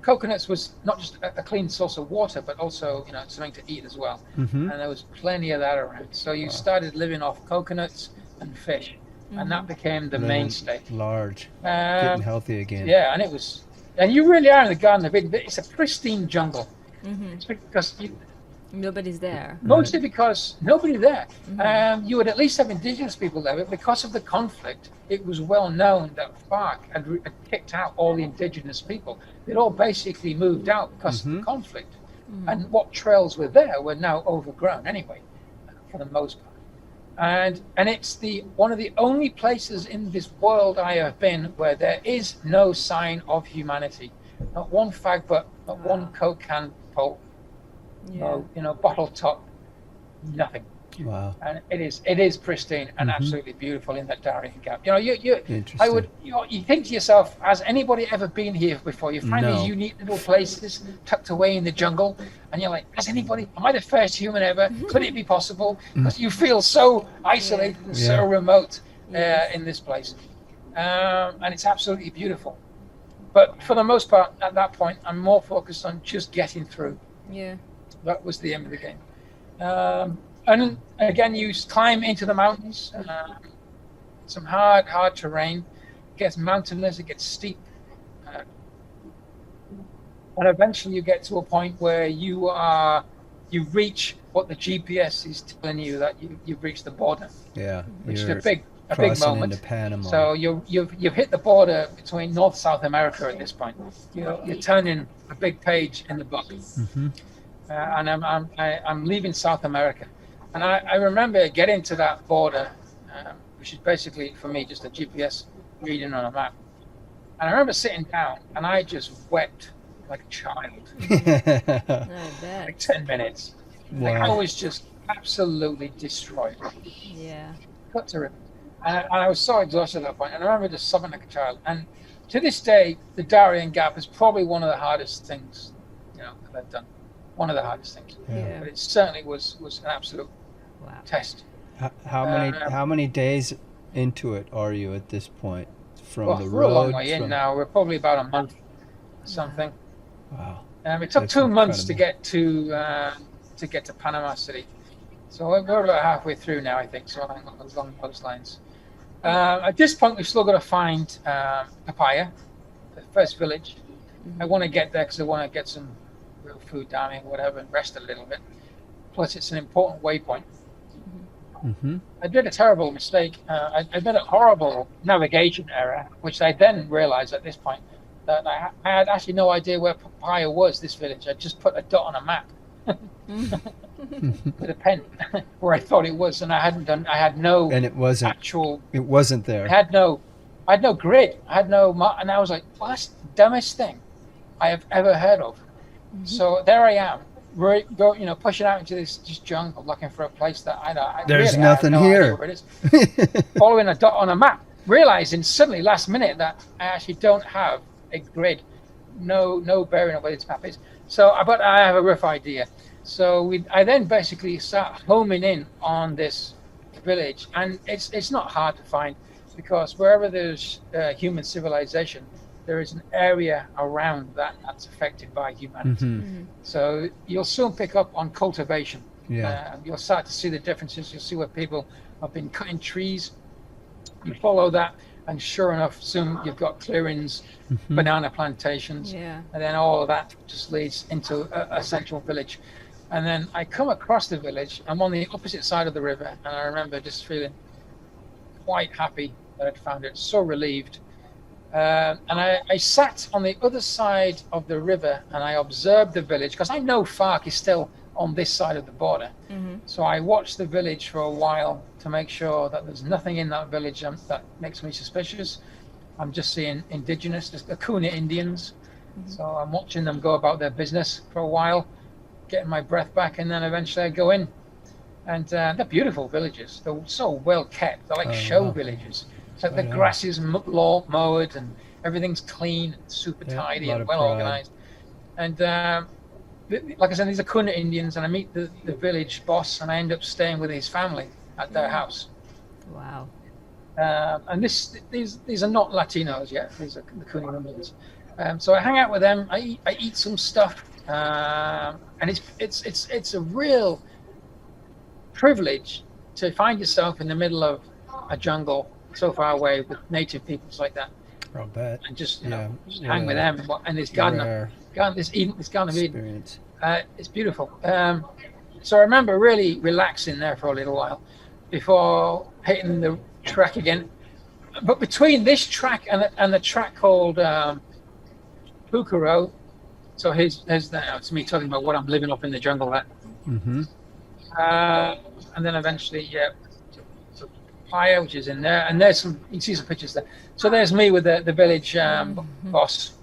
Coconuts was not just a clean source of water, but also something to eat as well. And there was plenty of that around. So you started living off coconuts and fish, and that became the mainstay. Large, getting healthy again. Yeah, and you really are in the Garden of Eden. It's a pristine jungle. It's because nobody's there. Mostly because nobody there. You would at least have indigenous people there, but because of the conflict, it was well known that FARC had kicked out all the indigenous people. They'd all basically moved out because of the conflict. And what trails were there were now overgrown anyway, for the most part. And it's one of the only places in this world I have been where there is no sign of humanity. Not one fag butt, not one Coke can pole. No, bottle top, nothing. Wow. And it is pristine and absolutely beautiful in that Darién Gap. You think to yourself, has anybody ever been here before? You find these unique little places tucked away in the jungle, and you're like, am I the first human ever? Could it be possible? Because you feel so isolated and so remote in this place. And it's absolutely beautiful. But for the most part, at that point, I'm more focused on just getting through. Yeah. That was the end of the game. And again, you climb into the mountains. Some hard terrain. It gets mountainous, it gets steep. And eventually you get to a point where you reach what the GPS is telling you, that you've reached the border. Yeah. Which is a big moment. Into Panama. So you've hit the border between North South America at this point. You're turning a big page in the book. And I'm leaving South America, and I remember getting to that border, which is basically for me just a GPS reading on a map. And I remember sitting down, and I just wept like a child, like 10 minutes. Wow. Like I was just absolutely destroyed. Yeah. Cut to rip. And I was so exhausted at that point, and I remember just sobbing like a child. And to this day, the Darién Gap is probably one of the hardest things, that I've done. One of the hardest things, but it certainly was an absolute test. How many days into it are you at this point? From the road, we're a long way in now. We're probably about a month, or something. Wow. It took 2 months to get to Panama City, so we're about halfway through now, I think. So along those lines. At this point, we've still got to find Papaya, the first village. I want to get there because I want to get some real food down here, whatever, and rest a little bit. Plus, it's an important waypoint. I did a terrible mistake. I made a horrible navigation error, which I then realized at this point that I had actually no idea where Papaya was, this village. I just put a dot on a map. with a pen where I thought it was, and I had no And it wasn't. actual. It wasn't I there. had no grid. I had no, and I was like, well, that's the dumbest thing I have ever heard of. So there I am, pushing out into this just jungle, looking for a place that There's really, I have nothing no idea here. where it is. Following a dot on a map, realizing suddenly last minute that I actually don't have a grid, no bearing of where this map is. But I have a rough idea. So I then basically start homing in on this village, and it's not hard to find, because wherever there's human civilization, there is an area around that's affected by humanity. So you'll soon pick up on cultivation. Yeah. You'll start to see the differences. You'll see where people have been cutting trees. You follow that, and sure enough, soon you've got clearings, banana plantations, Yeah. and then all of that just leads into a central village. And then I come across the village. I'm on the opposite side of the river, and I remember just feeling quite happy that I'd found it, so relieved. And I sat on the other side of the river, and I observed the village, because I know Farc is still on this side of the border. So I watched the village for a while to make sure that there's nothing in that village that makes me suspicious. I'm just seeing indigenous, just the Kuna Indians. So I'm watching them go about their business for a while, getting my breath back, and then eventually I go in. And they're beautiful villages. They're so well kept. They're like show wow. villages. So the grass is mowed, and everything's clean, super tidy, lot and of well pride. organized. And like I said, these are Kuna Indians, and I meet the village boss, and I end up staying with his family at their house. Wow. And these are not Latinos yet. These are the Kuna Indians. So I hang out with them. I eat some stuff, and it's a real privilege to find yourself in the middle of a jungle so far away with native peoples like that, I'll bet. and just Yeah, just hang with yeah. them and this garden of Eden. Experience. It's beautiful. So I remember really relaxing there for a little while before hitting the track again. But between this track and the track called Pukuro, so it's me talking about what I'm living up in the jungle at. And then eventually, so Playa, which is in there, and there's you can see some pictures there. So there's me with the village boss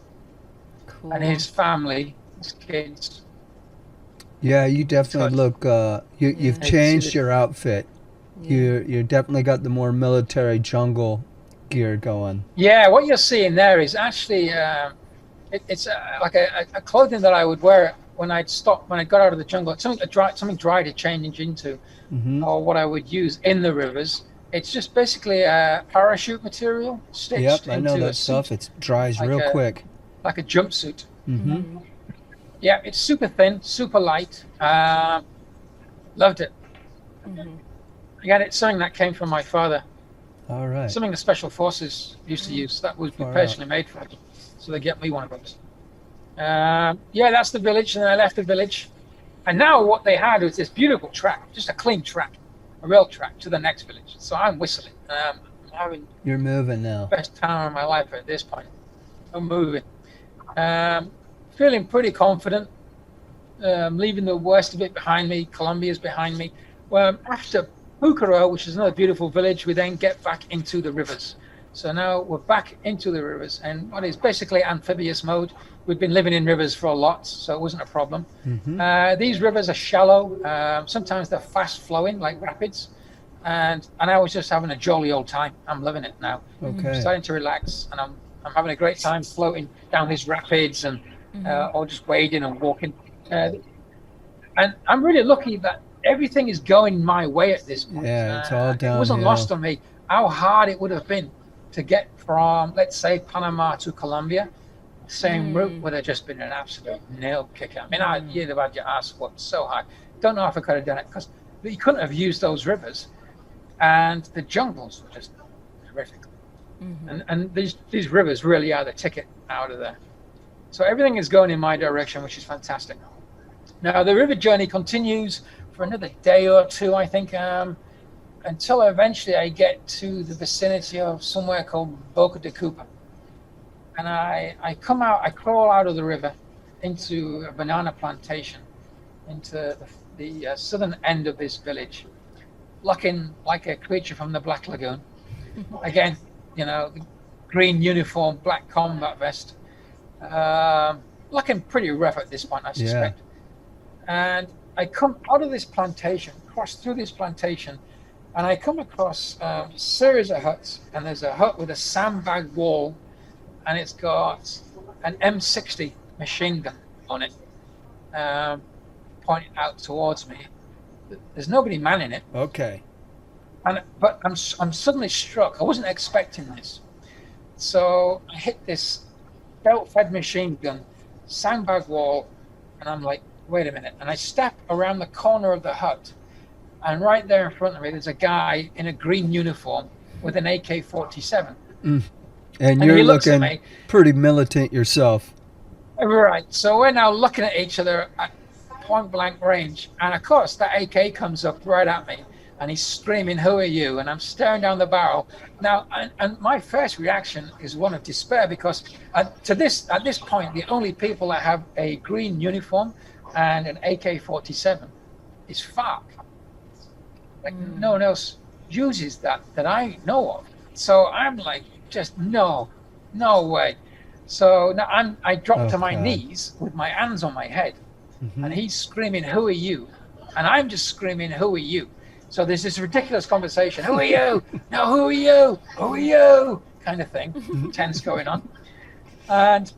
Cool. and his family, his kids. Yeah, you definitely look. You've changed your outfit. You definitely got the more military jungle gear going. Yeah, what you're seeing there is actually it's like a clothing that I would wear when I got out of the jungle. It's something dry to change into, or what I would use in the rivers. It's just basically a parachute material stitched Yep, I into know a that stuff. suit, It dries like real quick. like a jumpsuit. Yeah, it's super thin, super light. Loved it. Again, it's something that came from my father. All right. Something the special forces used to use that was Far personally made for me. So they get me one of those. Yeah, that's the village, and then I left the village. And now what they had was this beautiful track, just a clean track, a rail track to the next village. So I'm whistling. I'm having You're moving the now. best time of my life at this point. I'm moving. Feeling pretty confident. Leaving the worst of it behind me. Colombia's behind me. Well, after Pucaro, which is another beautiful village, we then get back into the rivers. So now we're back into the rivers, and what is basically amphibious mode. We've been living in rivers for a lot, so it wasn't a problem. These rivers are shallow. Sometimes they're fast flowing, like rapids. And I was just having a jolly old time. I'm loving it now. Okay. I'm starting to relax, and I'm having a great time floating down these rapids, and or just wading and walking. And I'm really lucky that everything is going my way at this point. Yeah, it's all It wasn't downhill. lost on me how hard it would have been to get from, let's say, Panama to Colombia. Same route would have just been an absolute nail kicker. I mean, you'd have had your ass whooped so hard. Don't know if I could have done it, because you couldn't have used those rivers, and the jungles were just horrific. And these rivers really are the ticket out of there. So everything is going in my direction, which is fantastic. Now the river journey continues for another day or two, I think, until eventually I get to the vicinity of somewhere called Boca de Cupa. And I crawl out of the river into a banana plantation into the southern end of this village, looking like a creature from the Black Lagoon. Again, the green uniform, black combat vest, looking pretty rough at this point, I suspect. And I come out of this plantation, cross through this plantation, and I come across a series of huts, and there's a hut with a sandbag wall, and it's got an M60 machine gun on it, pointing out towards me. There's nobody manning it. Okay. But I'm suddenly struck. I wasn't expecting this. So I hit this belt-fed machine gun, sandbag wall, and I'm like, wait a minute. And I step around the corner of the hut, and right there in front of me, there's a guy in a green uniform with an AK-47. And you're looking pretty militant yourself. Right. So we're now looking at each other at point blank range. And of course, that AK comes up right at me, and he's screaming, "Who are you?" And I'm staring down the barrel. Now, and my first reaction is one of despair, because at this point, the only people that have a green uniform and an AK-47 is FARC. Like, no one else uses that I know of. So I'm like, just no way. So now I drop to my knees with my hands on my head, and he's screaming, "Who are you?" And I'm just screaming, "Who are you?" So there's this ridiculous conversation. "Who are you?" "No, who are you?" "Who are you?" kind of thing, tense going on. And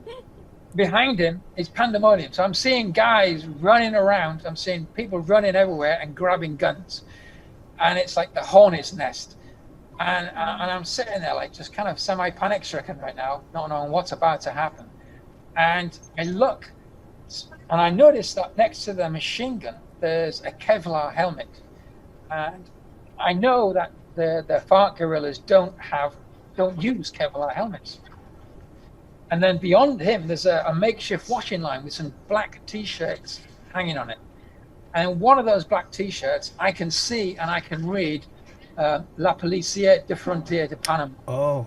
behind him is pandemonium. So I'm seeing guys running around. I'm seeing people running everywhere and grabbing guns. And it's like the hornet's nest. And I'm sitting there like just kind of semi-panic stricken right now, not knowing what's about to happen. And I look, and I notice that next to the machine gun, there's a Kevlar helmet. And I know that the FARC guerrillas don't use Kevlar helmets. And then beyond him, there's a makeshift washing line with some black T-shirts hanging on it. And one of those black T-shirts, I can see and I can read La Policía de Frontera de Panama. Oh,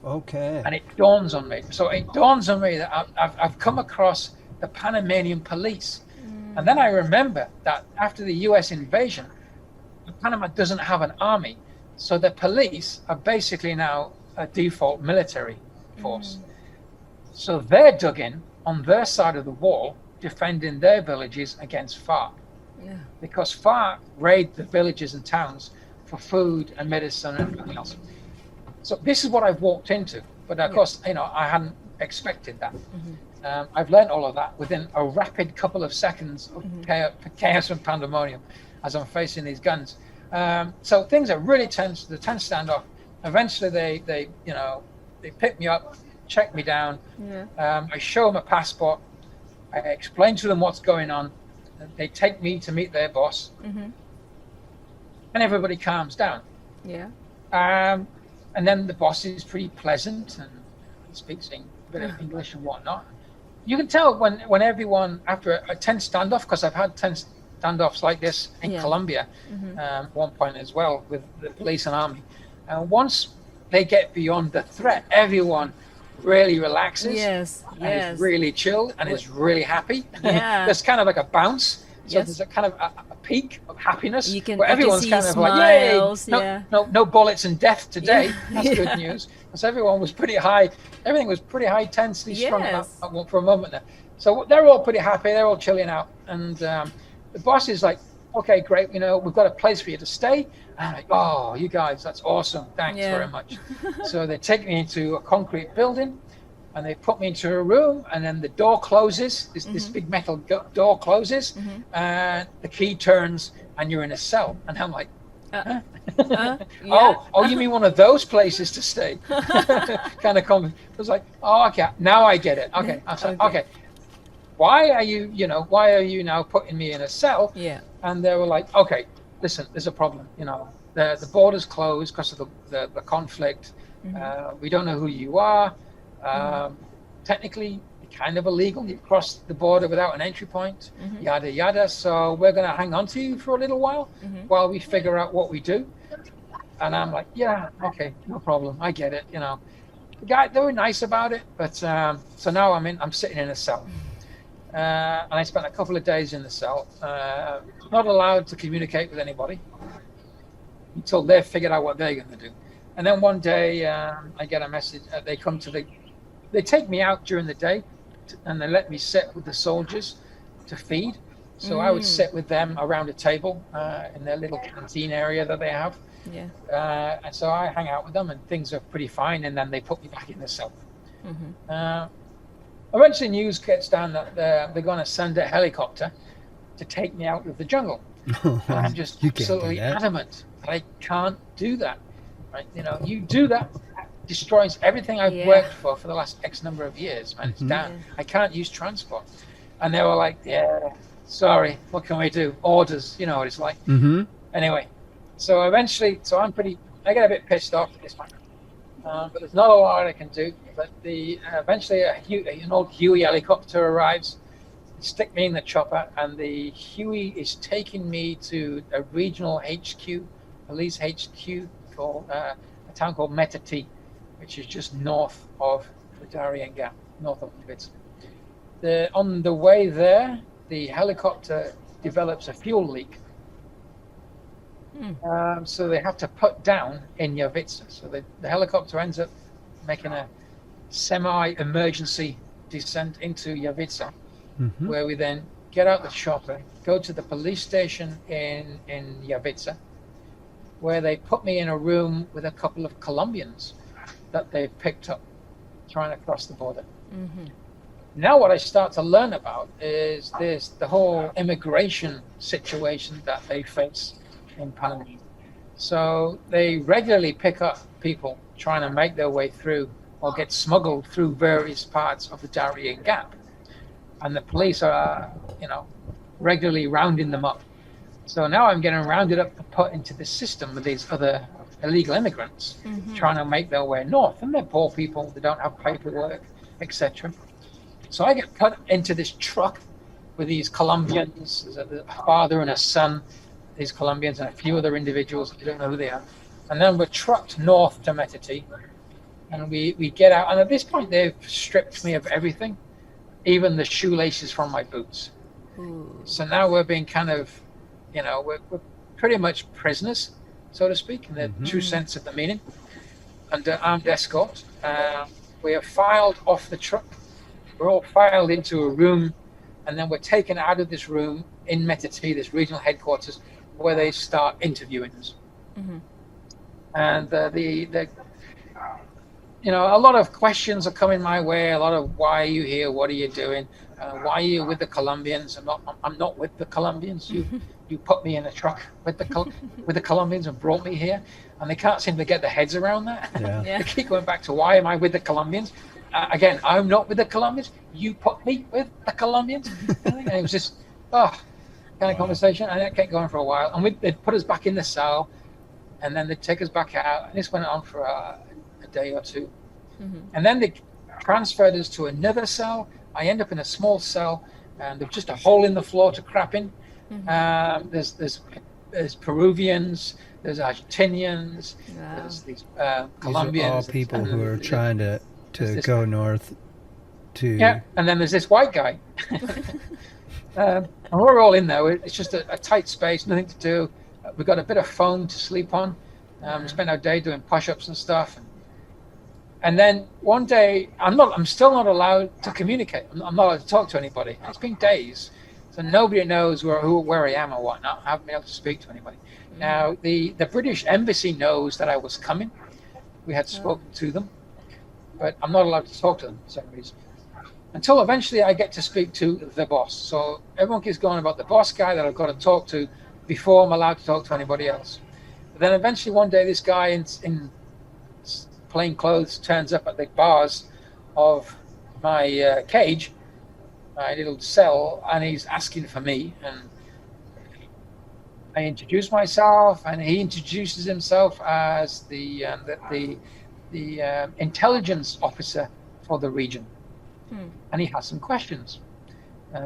okay. And it dawns on me. So it dawns on me that I've come across the Panamanian police. And then I remember that after the US invasion, Panama doesn't have an army. So the police are basically now a default military force. So they're dug in on their side of the wall, defending their villages against FARC. Yeah. Because FARC raid the villages and towns for food and medicine and everything else. So this is what I've walked into. But of course, I hadn't expected that. I've learned all of that within a rapid couple of seconds of chaos and pandemonium as I'm facing these guns. So things are really tense. The tense standoff. Eventually, they pick me up, check me down. I show them a passport. I explain to them what's going on. They take me to meet their boss, and everybody calms down. And then the boss is pretty pleasant and speaks a bit of English and whatnot. You can tell when everyone, after a tense standoff, because I've had tense standoffs like this in Colombia, one point as well with the police and army. And once they get beyond the threat, everyone really relaxes and is really chilled and is really happy. There's kind of like a bounce. So there's a kind of a peak of happiness where everyone's kind of smiles, like, yay, no bullets and death today. That's good news. Because everyone was pretty high. Everything was pretty high tensely strung for a moment there. So they're all pretty happy. They're all chilling out. And the boss is like, okay, great. We've got a place for you to stay. And I'm like, oh, you guys, that's awesome. Thanks very much. So they take me into a concrete building and they put me into a room, and then the door closes. This big metal door closes, and the key turns and you're in a cell. And I'm like, huh? Oh, you mean one of those places to stay? Kind of comment. I was like, oh, okay, now I get it. Okay. I said, okay. Why are you now putting me in a cell? And they were like, okay, listen, there's a problem. The border's closed because of the conflict. We don't know who you are. Technically, kind of illegal. You crossed the border without an entry point. Yada yada. So we're going to hang on to you for a little while we figure out what we do. And I'm like, yeah, okay, no problem. I get it. The guy, they were nice about it, but so now I'm sitting in a cell. and I spent a couple of days in the cell, not allowed to communicate with anybody until they've figured out what they're going to do. And then one day I get a message. They take me out during the day, and they let me sit with the soldiers to feed. So I would sit with them around a table in their little canteen area that they have. Yeah. And so I hang out with them, and things are pretty fine. And then they put me back in the cell. Eventually, news gets down that they're going to send a helicopter to take me out of the jungle. And I'm just absolutely adamant that I can't do that. Right? You do that, destroys everything I've worked for the last X number of years. Man, it's down. Yeah. I can't use transport. And they were like, yeah, sorry, what can we do? Orders, you know what it's like. Anyway, so eventually, I get a bit pissed off at this point. But there's not a lot I can do. But eventually an old Huey helicopter arrives, stick me in the chopper, and the Huey is taking me to a regional HQ, police HQ, called a town called Metati, which is just north of the Darién Gap, north of Lviv. On the way there, the helicopter develops a fuel leak. So they have to put down in Yavitsa. So the helicopter ends up making a semi-emergency descent into Yavitsa, where we then get out the chopper, go to the police station in Yavitsa, where they put me in a room with a couple of Colombians that they've picked up trying to cross the border. Now what I start to learn about is the whole immigration situation that they face in Panama. So they regularly pick up people trying to make their way through or get smuggled through various parts of the Darién Gap. And the police are, regularly rounding them up. So now I'm getting rounded up and put into the system with these other illegal immigrants trying to make their way north. And they're poor people, they don't have paperwork, etc. So I get put into this truck with these Colombians, there's a father and a son, these Colombians, and a few other individuals, you don't know who they are. And then we're trucked north to Metati, and we get out. And at this point, they've stripped me of everything, even the shoelaces from my boots. So now we're being kind of, we're pretty much prisoners, so to speak, in the true sense of the meaning, under armed escort. We are filed off the truck. We're all filed into a room, and then we're taken out of this room in Metati, this regional headquarters, where they start interviewing us. And a lot of questions are coming my way. A lot of, why are you here? What are you doing? Why are you with the Colombians? I'm not with the Colombians. You put me in a truck with the Colombians and brought me here, and they can't seem to get their heads around that. They keep going back to, why am I with the Colombians? Again, I'm not with the Colombians. You put me with the Colombians. And it was just kind of conversation, and it kept going for a while. And they'd put us back in the cell, and then they'd take us back out. And this went on for a day or two. And then they transferred us to another cell. I end up in a small cell, and there's just a hole in the floor to crap in. There's Peruvians, there's Argentinians, there's these Colombians. These are all people who are trying to go north to... Yeah, and then there's this white guy. And we're all in there. It's just a tight space, nothing to do. We've got a bit of foam to sleep on. We spend our day doing push-ups and stuff. And then one day, I'm still not allowed to communicate. I'm not allowed to talk to anybody. It's been days, so nobody knows where I am or whatnot. I haven't been able to speak to anybody. Now, the British embassy knows that I was coming. We had spoken to them, but I'm not allowed to talk to them for some reason. Until eventually I get to speak to the boss. So everyone keeps going about the boss guy that I've got to talk to before I'm allowed to talk to anybody else. But then eventually one day, this guy in plain clothes turns up at the bars of my cage, my little cell, and he's asking for me. And I introduce myself, and he introduces himself as the intelligence officer for the region. And he has some questions.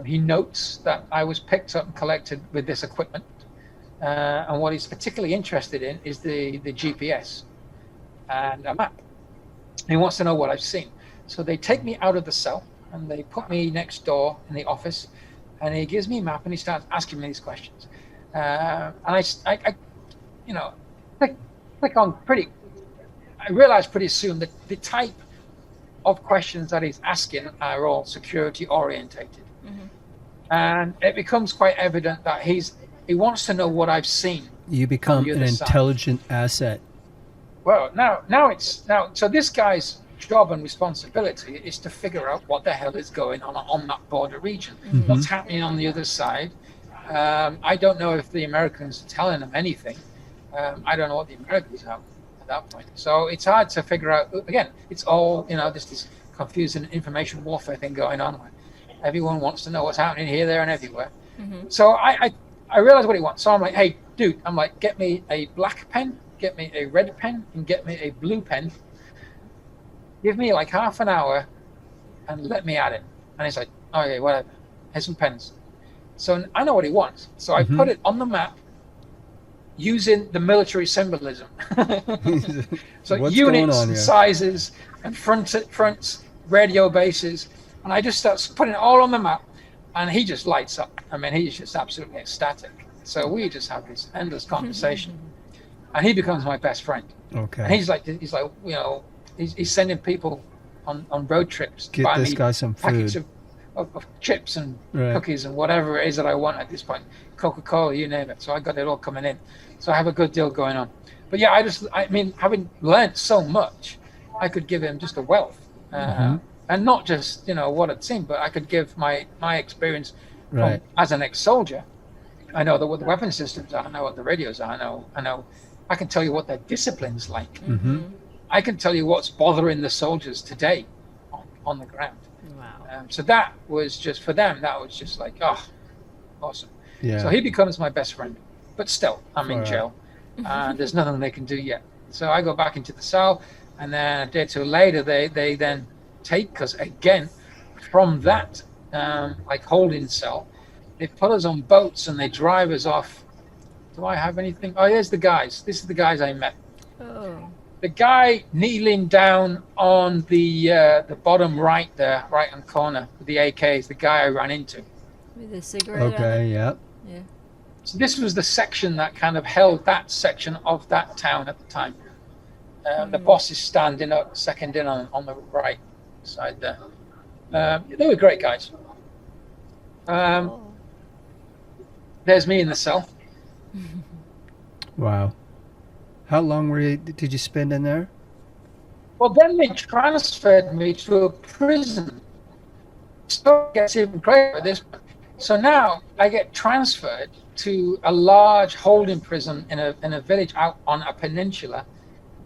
He notes that I was picked up and collected with this equipment, and what he's particularly interested in is the GPS and a map. He wants to know what I've seen. So they take me out of the cell, and they put me next door in the office, and he gives me a map, and he starts asking me these questions. And I you know, click on pretty. I realized pretty soon that the type of questions that he's asking are all security orientated, and it becomes quite evident that he wants to know what I've seen. You become an side. intelligent asset. Well, now, so this guy's job and responsibility is to figure out what the hell is going on that border region, what's happening on the other side. I don't know if the Americans are telling him anything. I don't know what the Americans have at that point. So it's hard to figure out. Again, it's all, this confusing information warfare thing going on where everyone wants to know what's happening here, there, and everywhere. So I realized what he wants. So I'm like, hey, dude, get me a black pen, get me a red pen, and get me a blue pen. Give me like half an hour and let me at it. And he's like, okay, whatever. Here's some pens. So I know what he wants. So I put it on the map using the military symbolism. So What's units, going on here? sizes, and fronts, radio bases. And I just start putting it all on the map. And he just lights up. I mean, he's just absolutely ecstatic. So we just have this endless conversation. And he becomes my best friend. Okay. And he's like, he's sending people on road trips. Get buy this me guy some packets food. of chips and Right. cookies and whatever it is that I want at this point. Coca-Cola, you name it. So I got it all coming in. So I have a good deal going on. But yeah, I mean, having learned so much, I could give him just a wealth. And not just, what I'd seen, but I could give my experience Right. as an ex-soldier. I know what the weapon systems are. I know what the radios are. I know. I can tell you what their discipline's like. I can tell you what's bothering the soldiers today on the ground. Wow. So that was just, for them, that was just like, oh, awesome. Yeah. So he becomes my best friend. But still, I'm in Alright. jail. And there's nothing they can do yet. So I go back into the cell, and then a day or two later, they then take us again from that holding cell. They put us on boats and they drive us off. Do I have anything? Oh, here's the guys. This is the guys I met. Oh. The guy kneeling down on the bottom right there, right hand corner with the AK is the guy I ran into. With a cigarette. on Okay. it? Yeah. Yeah. So this was the section that kind of held that section of that town at the time. The boss is standing up, second in on the right side there. They were great guys. Oh. There's me in the cell. Wow. How long did you spend in there? Well, then they transferred me to a prison. So it gets even greater at this point. So now I get transferred to a large holding prison in a village out on a peninsula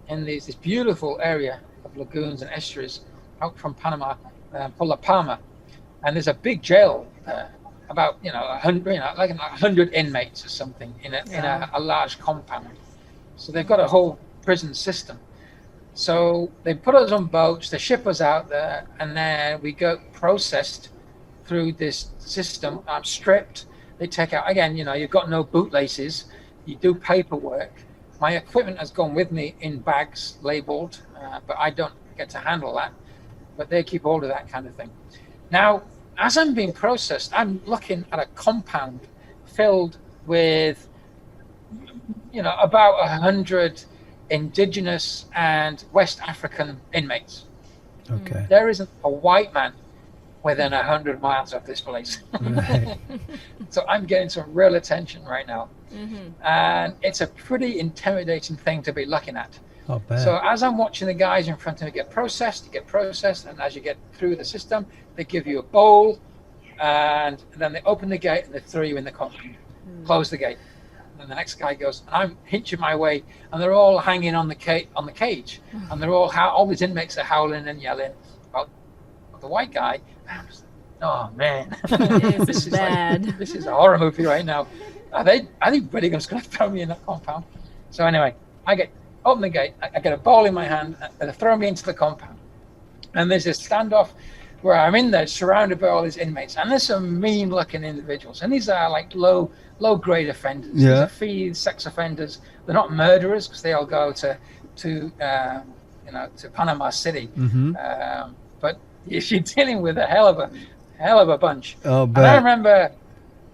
in this beautiful area of lagoons and estuaries out from Panama, called La Palma. And there's a big jail there, about 100 inmates or something in a large compound. So they've got a whole prison system. So they put us on boats, they ship us out there, and then we go processed through this system. I'm stripped. They take out, again, you've got no bootlaces. You do paperwork. My equipment has gone with me in bags labeled, but I don't get to handle that. But they keep hold of that kind of thing. Now, as I'm being processed, I'm looking at a compound filled with, about 100 indigenous and West African inmates. Okay. There isn't a white man within 100 miles of this place. Right. So I'm getting some real attention right now. Mm-hmm. And it's a pretty intimidating thing to be looking at. I'll bet. So as I'm watching the guys in front of me get processed, and as you get through the system, they give you a bowl, and then they open the gate and they throw you in the compound, close the gate. And then the next guy goes, and I'm hitching my way, and they're all hanging on the cage, and they're all these inmates are howling and yelling about the white guy. And I'm just like, oh man, This is bad. This is a horror movie right now. Are they really just going to throw me in that compound? So anyway, open the gate, I get a ball in my hand, and they throw me into the compound. And there's this standoff where I'm in there surrounded by all these inmates, and there's some mean looking individuals, and these are like low grade offenders. Yeah. These are thieves, sex offenders. They're not murderers because they all go to Panama City. Mm-hmm. But you're dealing with a hell of a bunch. Oh, And I but remember,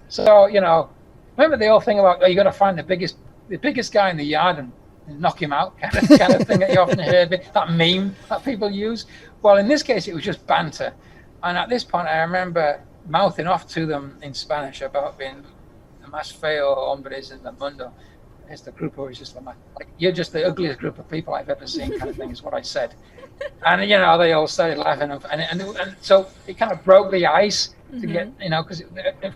so remember the old thing about you got to find the biggest guy in the yard and knock him out, kind of thing that you often hear, that meme that people use. Well, in this case, it was just banter. And at this point, I remember mouthing off to them in Spanish about being the más feo hombres en el mundo. It's the group who is just like, you're just the ugliest group of people I've ever seen, kind of thing is what I said. And they all started laughing, and so it kind of broke the ice to get, because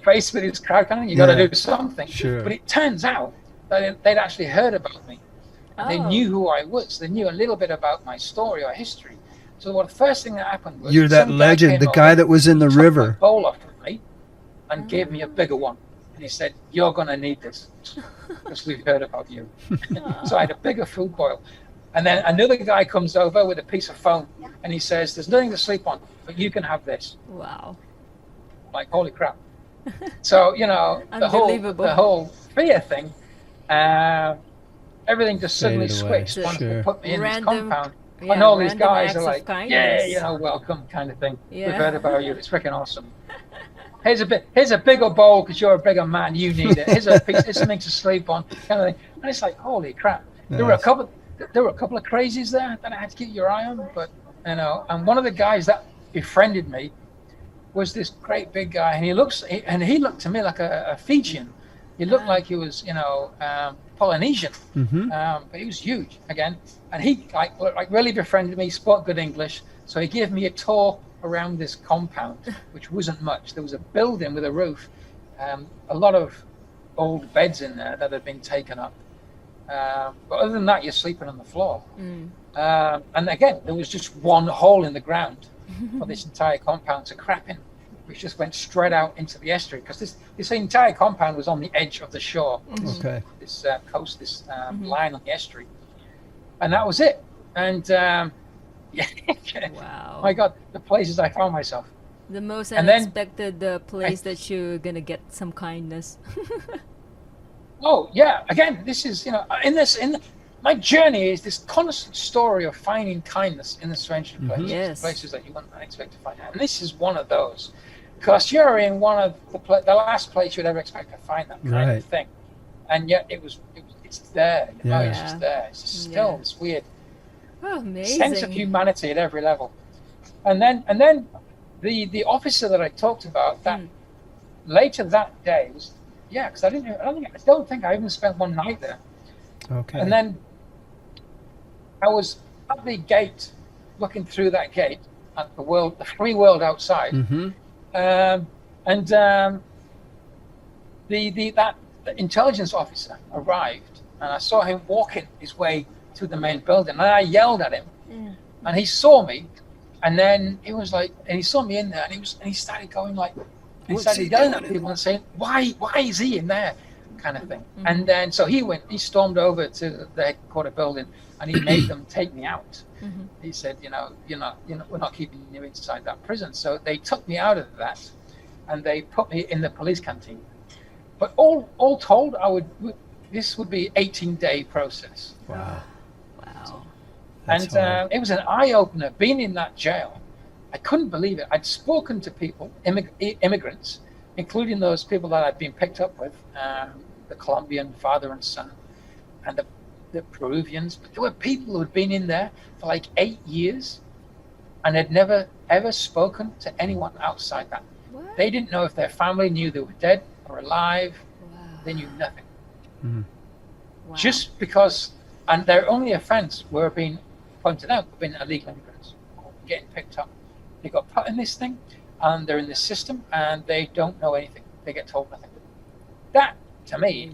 faced with this crowd, kind of, you got to do something. Sure. But it turns out that they'd actually heard about me. They knew who I was. They knew a little bit about my story or history. So the first thing that happened was you're that legend, the guy that was in the river. Took my bowl off of me and gave me a bigger one. And he said, "You're going to need this because we've heard about you." So I had a bigger food bowl. And then another guy comes over with a piece of foam and he says, "There's nothing to sleep on, but you can have this." Wow. Like, holy crap. So, the whole fear thing, everything just suddenly Faded away. switched once Sure. they put me in this Random- compound. Yeah, And all these random guys acts are of like, kindness. welcome, kind of thing. Yeah. We've heard about you. It's freaking awesome. Here's a bigger bowl because you're a bigger man. You need it. Here's something to sleep on, kind of thing. And it's like, holy crap. Nice. There were a couple of crazies there that I had to keep your eye on. But and one of the guys that befriended me was this great big guy, and he looked to me like a Fijian. He looked like he was, Polynesian, but he was huge again. And he like really befriended me, spoke good English. So he gave me a tour around this compound, which wasn't much. There was a building with a roof, a lot of old beds in there that had been taken up. But other than that, you're sleeping on the floor. And again, there was just one hole in the ground for this entire compound to crap in, which just went straight out into the estuary, because this entire compound was on the edge of the shore. Okay. This coast, this line on the estuary. And that was it. And Wow. my God, the places I found myself. The most And then- unexpected place that you're gonna get some kindness. Oh yeah, again, this is my journey is this constant story of finding kindness in the strangest places, Yes. places that you wouldn't expect to find. And this is one of those, because you're in one of the last place you'd ever expect to find that kind Right. of thing, and yet it's there. Yeah. It's just there. It's just still this weird Oh, amazing. sense of humanity at every level. And then the officer that I talked about that later that day was because I don't think I even spent one night there. Okay. And then I was at the gate, looking through that gate at the free world outside, the intelligence officer arrived, and I saw him walking his way to the main building, and I yelled at him, and he saw me, and then he was like, and he saw me in there, and he started going like, he What's started he yelling doing? at people and saying, why is he in there, kind of thing. And then so he stormed over to the headquarter building, and he made them take me out. He said, we're not keeping you inside that prison. So they took me out of that, and they put me in the police canteen. But all told, this would be 18-day process. Wow. Wow. That's hard. It was an eye-opener being in that jail. I couldn't believe it. I'd spoken to people, immigrants, including those people that I'd been picked up with, the Colombian father and son, and the Peruvians. But there were people who had been in there for like 8 years and had never, ever spoken to anyone outside that. What? They didn't know if their family knew they were dead or alive. Wow. They knew nothing. Wow. Just because, and their only offense were being pointed out, being illegal immigrants, getting picked up. They got put in this thing, and they're in this system, and they don't know anything. They get told nothing. That, to me,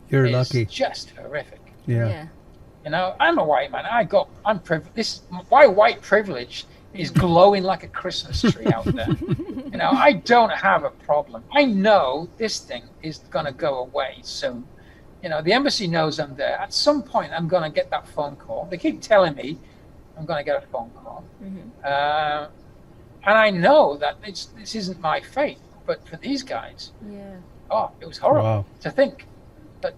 You're is lucky. just horrific. Yeah. I'm a white man. I'm privileged. My white privilege is glowing like a Christmas tree out there. I don't have a problem. I know this thing is going to go away soon. The embassy knows I'm there. At some point, I'm going to get that phone call. They keep telling me I'm going to get a phone call. And I know that this isn't my fate. But for these guys, it was horrible Wow. to think that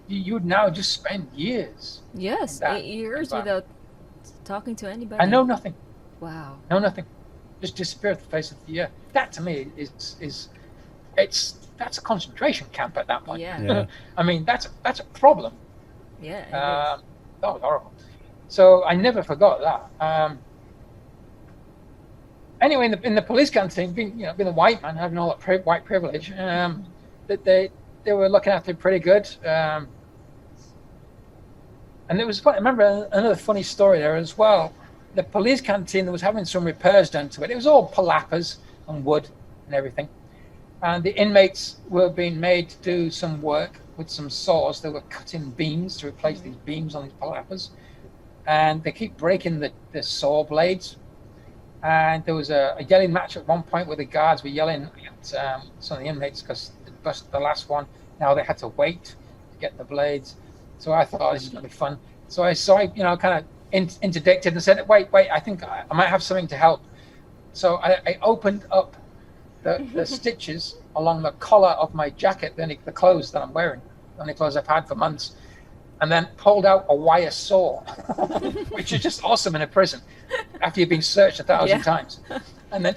you would now just spend years. Yes, that 8 years environment. without talking to anybody. I know nothing. Wow. Know nothing. just disappear off the face of the earth. That to me that's a concentration camp at that point. Yeah. I mean, that's a problem. Yeah. That was horrible. So I never forgot that. Anyway, in the police canteen, being a white man, having all that white privilege, that they were looking after me pretty good. And it was funny. I remember another funny story there as well. The police canteen was having some repairs done to it. It was all palapas and wood and everything. And the inmates were being made to do some work with some saws. They were cutting beams to replace these beams on these palapas. And they keep breaking the saw blades. And there was a yelling match at one point where the guards were yelling at some of the inmates because they busted the last one. Now they had to wait to get the blades. So I thought, this is going to be fun. So I kind of interdicted and said, wait, I think I might have something to help. So I opened up the stitches along the collar of my jacket, the clothes that I'm wearing, the only clothes I've had for months, and then pulled out a wire saw, which is just awesome in a prison after you've been searched 1,000 times. And then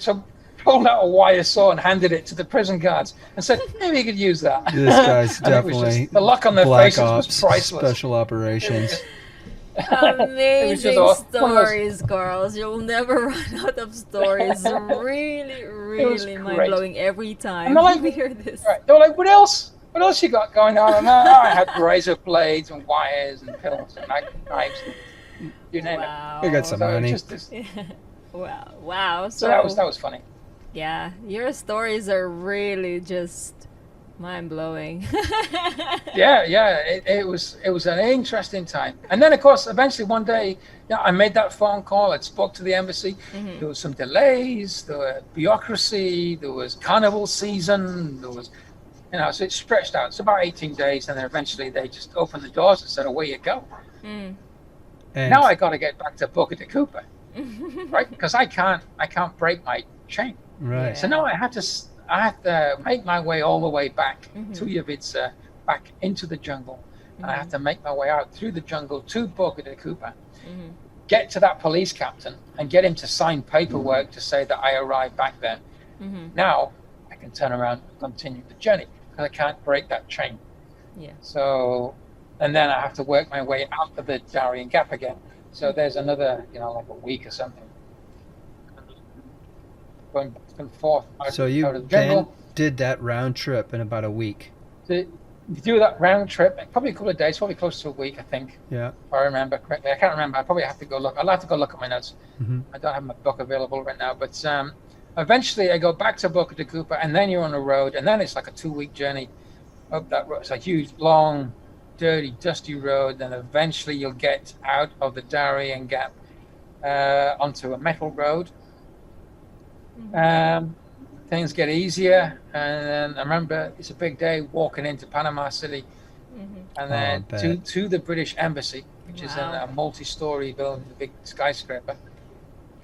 pulled out a wire saw and handed it to the prison guards and said, maybe you could use that. This guy's definitely the look on their Black faces Ops, was priceless. special operations. Amazing just stories, girls. You'll never run out of stories. Really, really great. mind-blowing every time And they're like, we hear this. right, they were like, what else? What else you got going on? And I had razor blades and wires and pills and knives. You name Wow. We got some it. So money. just this, Wow. so that was funny. Yeah, your stories are really just mind-blowing. Yeah. It was an interesting time. And then of course, eventually one day, I made that phone call. I spoke to the embassy. Mm-hmm. There was some delays. There was bureaucracy. There was carnival season. There was, so it stretched out. It's about 18 days, and then eventually they just opened the doors and said, away you go. Mm. And Now I got to get back to Boca de Cooper, right? Because I can't break my chain. right. So now I had to make my way all the way back to Ivica, back into the jungle. And I had to make my way out through the jungle to Boca de Cooper, get to that police captain and get him to sign paperwork to say that I arrived back there. Now I can turn around and continue the journey because I can't break that chain. Yeah. So, and then I have to work my way out of the Darién Gap again. So there's another, like a week or something. Going back and forth So out you of the then jungle. did that round trip in about a week. To do that round trip, probably a couple of days, probably close to a week, I think, Yeah. if I remember correctly. I can't remember. I probably have to go look. I'll have to go look at my notes. Mhm. I don't have my book available right now. But eventually I go back to Boca de Cooper, and then you're on the road, and then it's like a 2-week journey up that road. It's a huge, long, dirty, dusty road. Then eventually you'll get out of the Darién Gap onto a metal road. Things get easier, and then I remember it's a big day walking into Panama City, and then I bet. to the British Embassy, which is Wow. a multi-story building, a big skyscraper.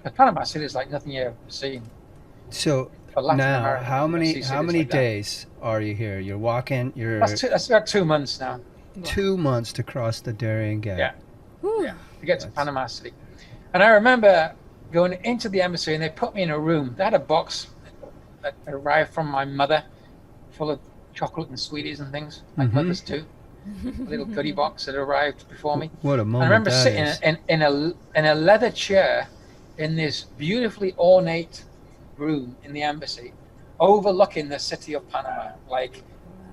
But Panama City is like nothing you've ever seen. So For Latin now, America, how you don't many see how cities many like that. days are you here? You're walking. You're That's about 2 months now 2 months to cross the Darién Gap. Yeah. Whew. to get to That's- Panama City. And I remember going into the embassy, and they put me in a room. They had a box that arrived from my mother, full of chocolate and sweeties and things, like Mhm. mothers do. A little goodie box that arrived before me. What a I moment remember that sitting is. in a leather chair in this beautifully ornate room in the embassy, overlooking the city of Panama, like,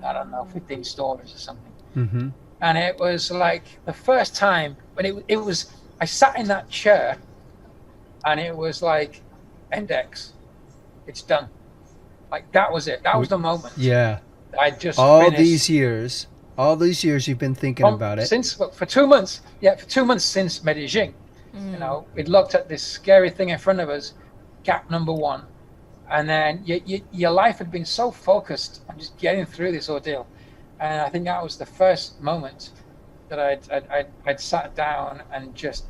I don't know, 15 stories or something. Mm-hmm. And it was like the first time when it was, I sat in that chair, and it was like, index, it's done. Like, that was it. That was the moment. Yeah. I just All finished. these years you've been thinking about it. Since for 2 months, for 2 months since Medellin, we'd looked at this scary thing in front of us, gap number 1, and then your life had been so focused on just getting through this ordeal, and I think that was the first moment that I'd sat down and just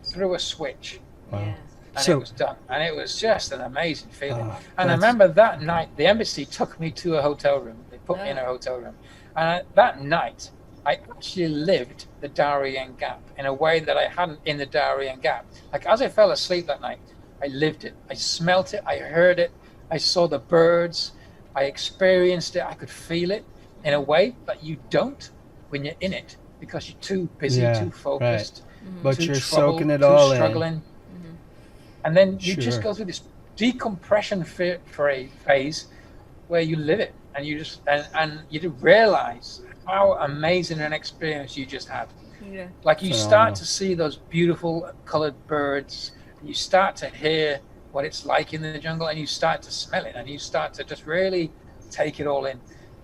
threw a switch, Wow. Yeah. and So- it was done, and it was just an amazing feeling. Oh, And I that's- remember that night, the embassy took me to a hotel room. They put me in a hotel room. And that night, I actually lived the Darién Gap in a way that I hadn't in the Darién Gap. Like, as I fell asleep that night, I lived it. I smelt it. I heard it. I saw the birds. I experienced it. I could feel it in a way that you don't when you're in it, because you're too busy, Yeah, too focused, But too you're troubled, soaking it too all in. struggling. And then you just Sure. go through this decompression phase where you live it, and you just and you realize how amazing an experience you just had. Yeah. Like you Phenomenal. start to see those beautiful colored birds, you start to hear what it's like in the jungle, and you start to smell it, and you start to just really take it all in.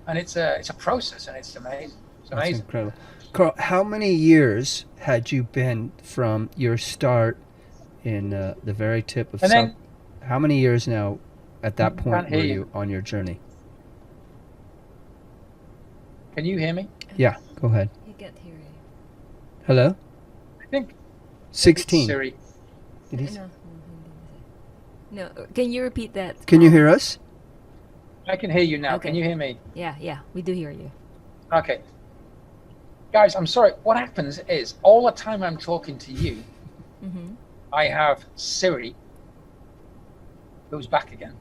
And it's a process, and it's amazing. It's That's amazing. incredible. Carl, how many years had you been from your start in the very tip of And South? then How many years now at that point Can't hear were you. you on your journey? can you hear me? Yeah, go ahead. You can't hear it. Hello? I think 16. Siri. Did he s- No, can you repeat that? Can you hear us? I can hear you now. Okay. Can you hear me? Yeah, we do hear you. Okay. Guys, I'm sorry. What happens is all the time I'm talking to you, Mm-hmm. I have Siri, who's back again,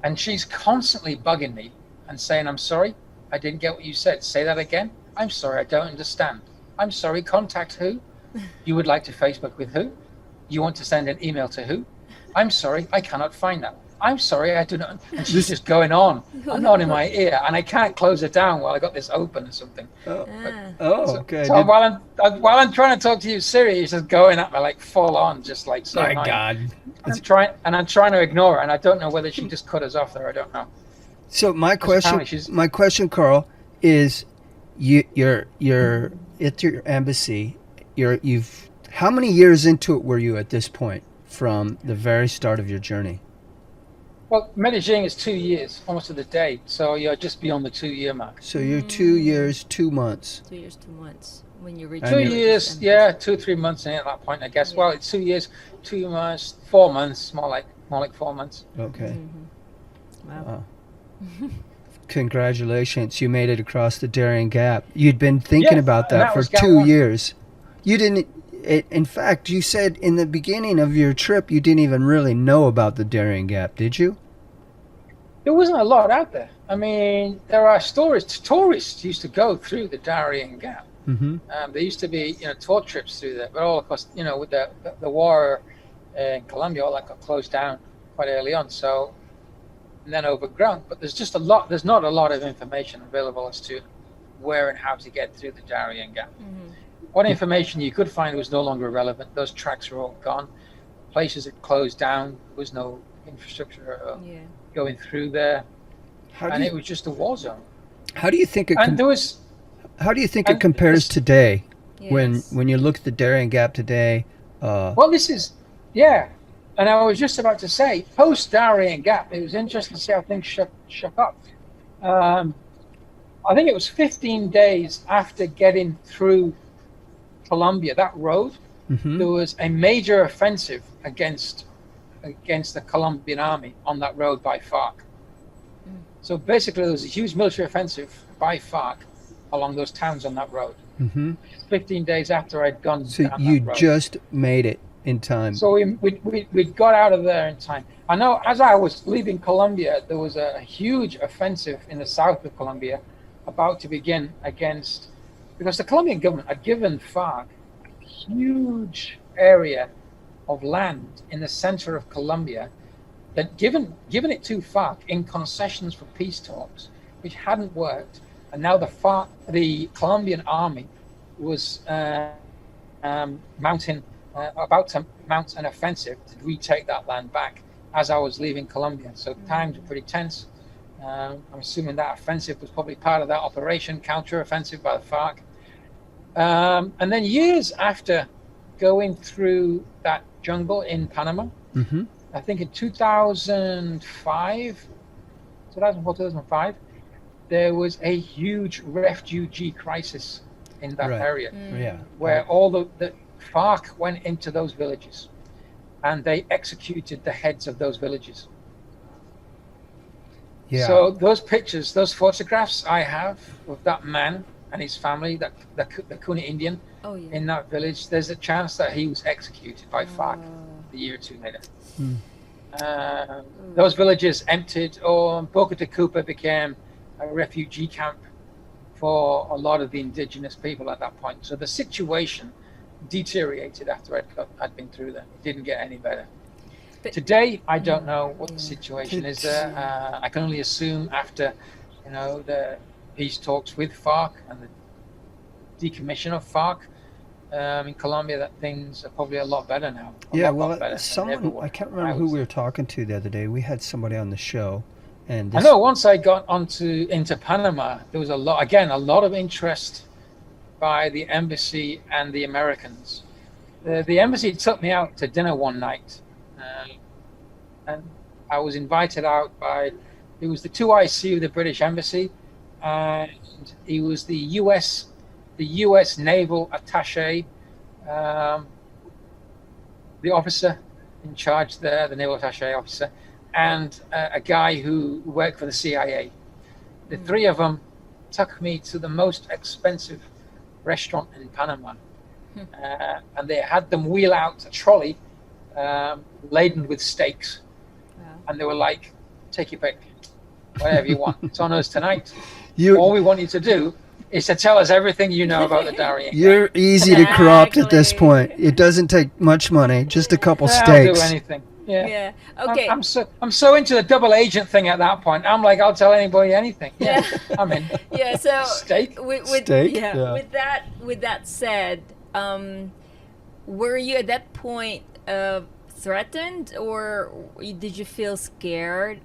and she's constantly bugging me and saying, I'm sorry, I didn't get what you said. Say that again. I'm sorry, I don't understand. I'm sorry, contact who? You would like to Facebook with who? You want to send an email to who? I'm sorry, I cannot find that. I'm sorry, I do not. And she's just going on and on in my ear, and I can't close it down while I got this open or something. Oh, Ah. okay. So while I'm trying to talk to you, Siri is just going at me like full on, just like so My annoying. God. I'm trying to ignore her, and I don't know whether she just cut us off there. I don't know. So my apparently she's- question, Carl, is you're at your embassy. How many years into it were you at this point from the very start of your journey? Well, Medellin is 2 years, almost to the day. So you're just beyond the 2-year mark. So you're 2 years, 2 months. 2 years, 2 months when you reach. And 2 you're- years, yeah, 2-3 months in at that point, I guess. Yeah. Well, it's 2 years, 2 months, 4 months, more like 4 months. Okay. Wow. Congratulations, you made it across the Darién Gap. You'd been thinking Yeah, about and that that for was Gap 2 one. years. You didn't. In fact, you said in the beginning of your trip you didn't even really know about the Darién Gap, did you? There wasn't a lot out there. I mean, there are stories. Tourists used to go through the Darién Gap. Mm-hmm. There used to be, tour trips through there, but all of course, with the war in Colombia, all that got closed down quite early on. So, and then overgrown. But there's not a lot of information available as to where and how to get through the Darién Gap. What information you could find was no longer relevant. Those tracks were all gone. Places had closed down. There was no infrastructure Yeah. going through there, and it How was just a war zone. do you think it And there was how do you think it and compares this- today when Yes. you look at the Darién Gap today? Well, this is, yeah. And I was just about to say, post Darién Gap, it was interesting to see how things shook up. I think it was 15 days after getting through Colombia, that road, Mhm. there was a major offensive against the Colombian army on that road by FARC. So basically, there was a huge military offensive by FARC along those towns on that road. Mhm. 15 days after I'd gone So down you that road. just made it in time. So we got out of there in time. I know as I was leaving Colombia, there was a huge offensive in the south of Colombia about to begin against, because the Colombian government had given FARC a huge area of land in the center of Colombia, that given it to FARC in concessions for peace talks, which hadn't worked, and now the Colombian army was about to mount an offensive to retake that land back as I was leaving Colombia. So times were pretty tense. I'm assuming that offensive was probably part of that operation, counter-offensive by the FARC. And then years after going through that jungle in Panama, Mhm. I think in 2005, 2004, 2005, there was a huge refugee crisis in that Right. area, Yeah. where all the FARC went into those villages and they executed the heads of those villages. Yeah. So those pictures, those photographs I have of that man and his family, the Kuna Indian Oh yeah. in that village, there's a chance that he was executed by FARC. a year or two later. Hmm. Those villages emptied, or Boca de Cupa became a refugee camp for a lot of the indigenous people at that point. So the situation deteriorated after I'd been through there. It didn't get any better. But- Today, I don't know what the situation is there. I can only assume after, the peace talks with FARC and the decommission of FARC in Colombia, that things are probably a lot better now. Yeah, lot better than someone, everywhere. I can't remember who we were talking to the other day. We had somebody on the show, and I know once I got into Panama, there was a lot of interest by the embassy and the Americans. The embassy took me out to dinner one night, and I was invited out by, it was the 2IC of the British Embassy, and he was the US naval attaché, the officer in charge there, the naval attaché officer, and a guy who worked for the CIA. The three of them took me to the most expensive restaurant in Panama, and they had them wheel out a trolley laden with steaks. Wow. And they were like, take your pick, whatever you want. It's on us tonight. You, All we want you to do is to tell us everything you know about the Darién Gap. you're easy to corrupt at this Exactly. point. It doesn't take much money, just a couple I'll steaks. do anything. Yeah. Yeah. Okay. I'm so into the double agent thing at that point. I'm like, I'll tell anybody anything. Yeah, I'm in. Yeah. So Steak? With, Steak? Yeah, Yeah. With that said, were you at that point threatened, or did you feel scared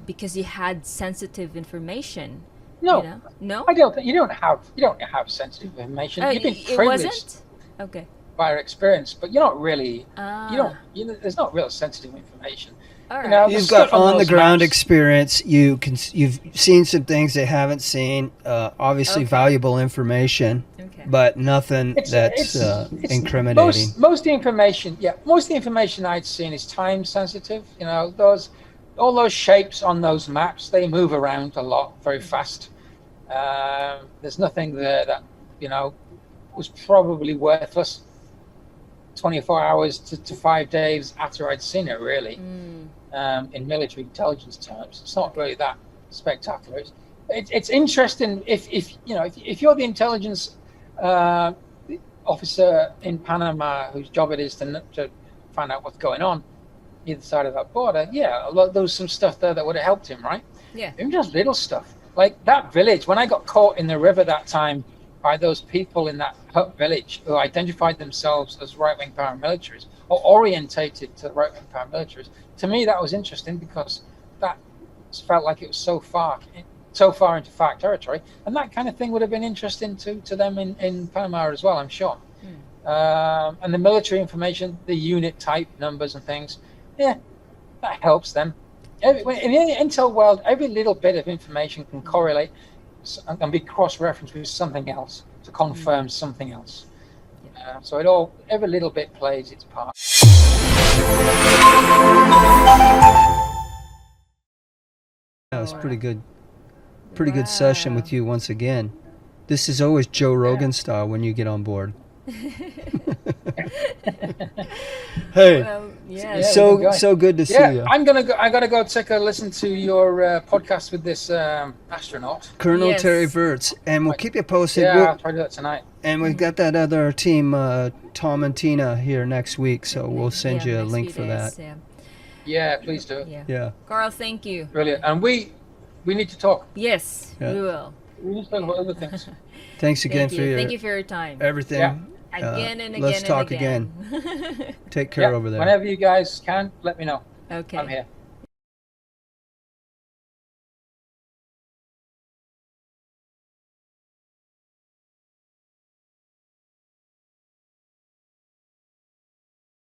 because you had sensitive information? No, You know? No. I don't think you don't have sensitive information. You've been It privileged wasn't. Okay. by your experience, but you're not really. Ah. There's not real sensitive information. All right. know, You've stuff got on on the those ground maps. experience. You've seen some things they haven't seen. Obviously, Okay. valuable information, Okay. but nothing that's incriminating. Most of the information I'd seen is time sensitive. All those shapes on those maps, they move around a lot, very fast. There's nothing there that was probably worthless 24 hours to 5 days after I'd seen it, really. In military intelligence terms, it's not really that spectacular. It's interesting if you're the intelligence officer in Panama whose job it is to find out what's going on either side of that border. Yeah, there was some stuff there that would have helped him, right? Yeah. Even just little stuff like that village. When I got caught in the river that time by those people in that hut village who identified themselves as right-wing paramilitaries or orientated to right-wing paramilitaries, to me that was interesting because that felt like it was so far into FARC territory, and that kind of thing would have been interesting to them in Panama as well, I'm sure. And the military information, the unit type numbers and things, yeah, that helps them. In the intel world, every little bit of information can correlate and be cross-referenced with something else to confirm something else. So every little bit plays its part. That was pretty good. Pretty good session with you once again. This is always Joe Rogan style when you get on board. Hey, Well, yeah. Yeah, so good to see you. I gotta go take a listen to your podcast with this astronaut. Colonel Yes. Terry Virts, and we'll keep you posted. Yeah, We'll- I'll try to do that tonight. and we've got that other team, Tom and Tina, here next week, so we'll send you a next link few for days, that. Yeah. Yeah, please do. Yeah. Yeah. Carl, thank you. Brilliant. And we need to talk. Yes, Yeah. we will. We need to talk about other things. Thanks again Thank for you. your Thank you for your time. everything. Yeah. Again and again let's and talk again. Take care over there. Whenever you guys can, let me know. Okay. I'm here.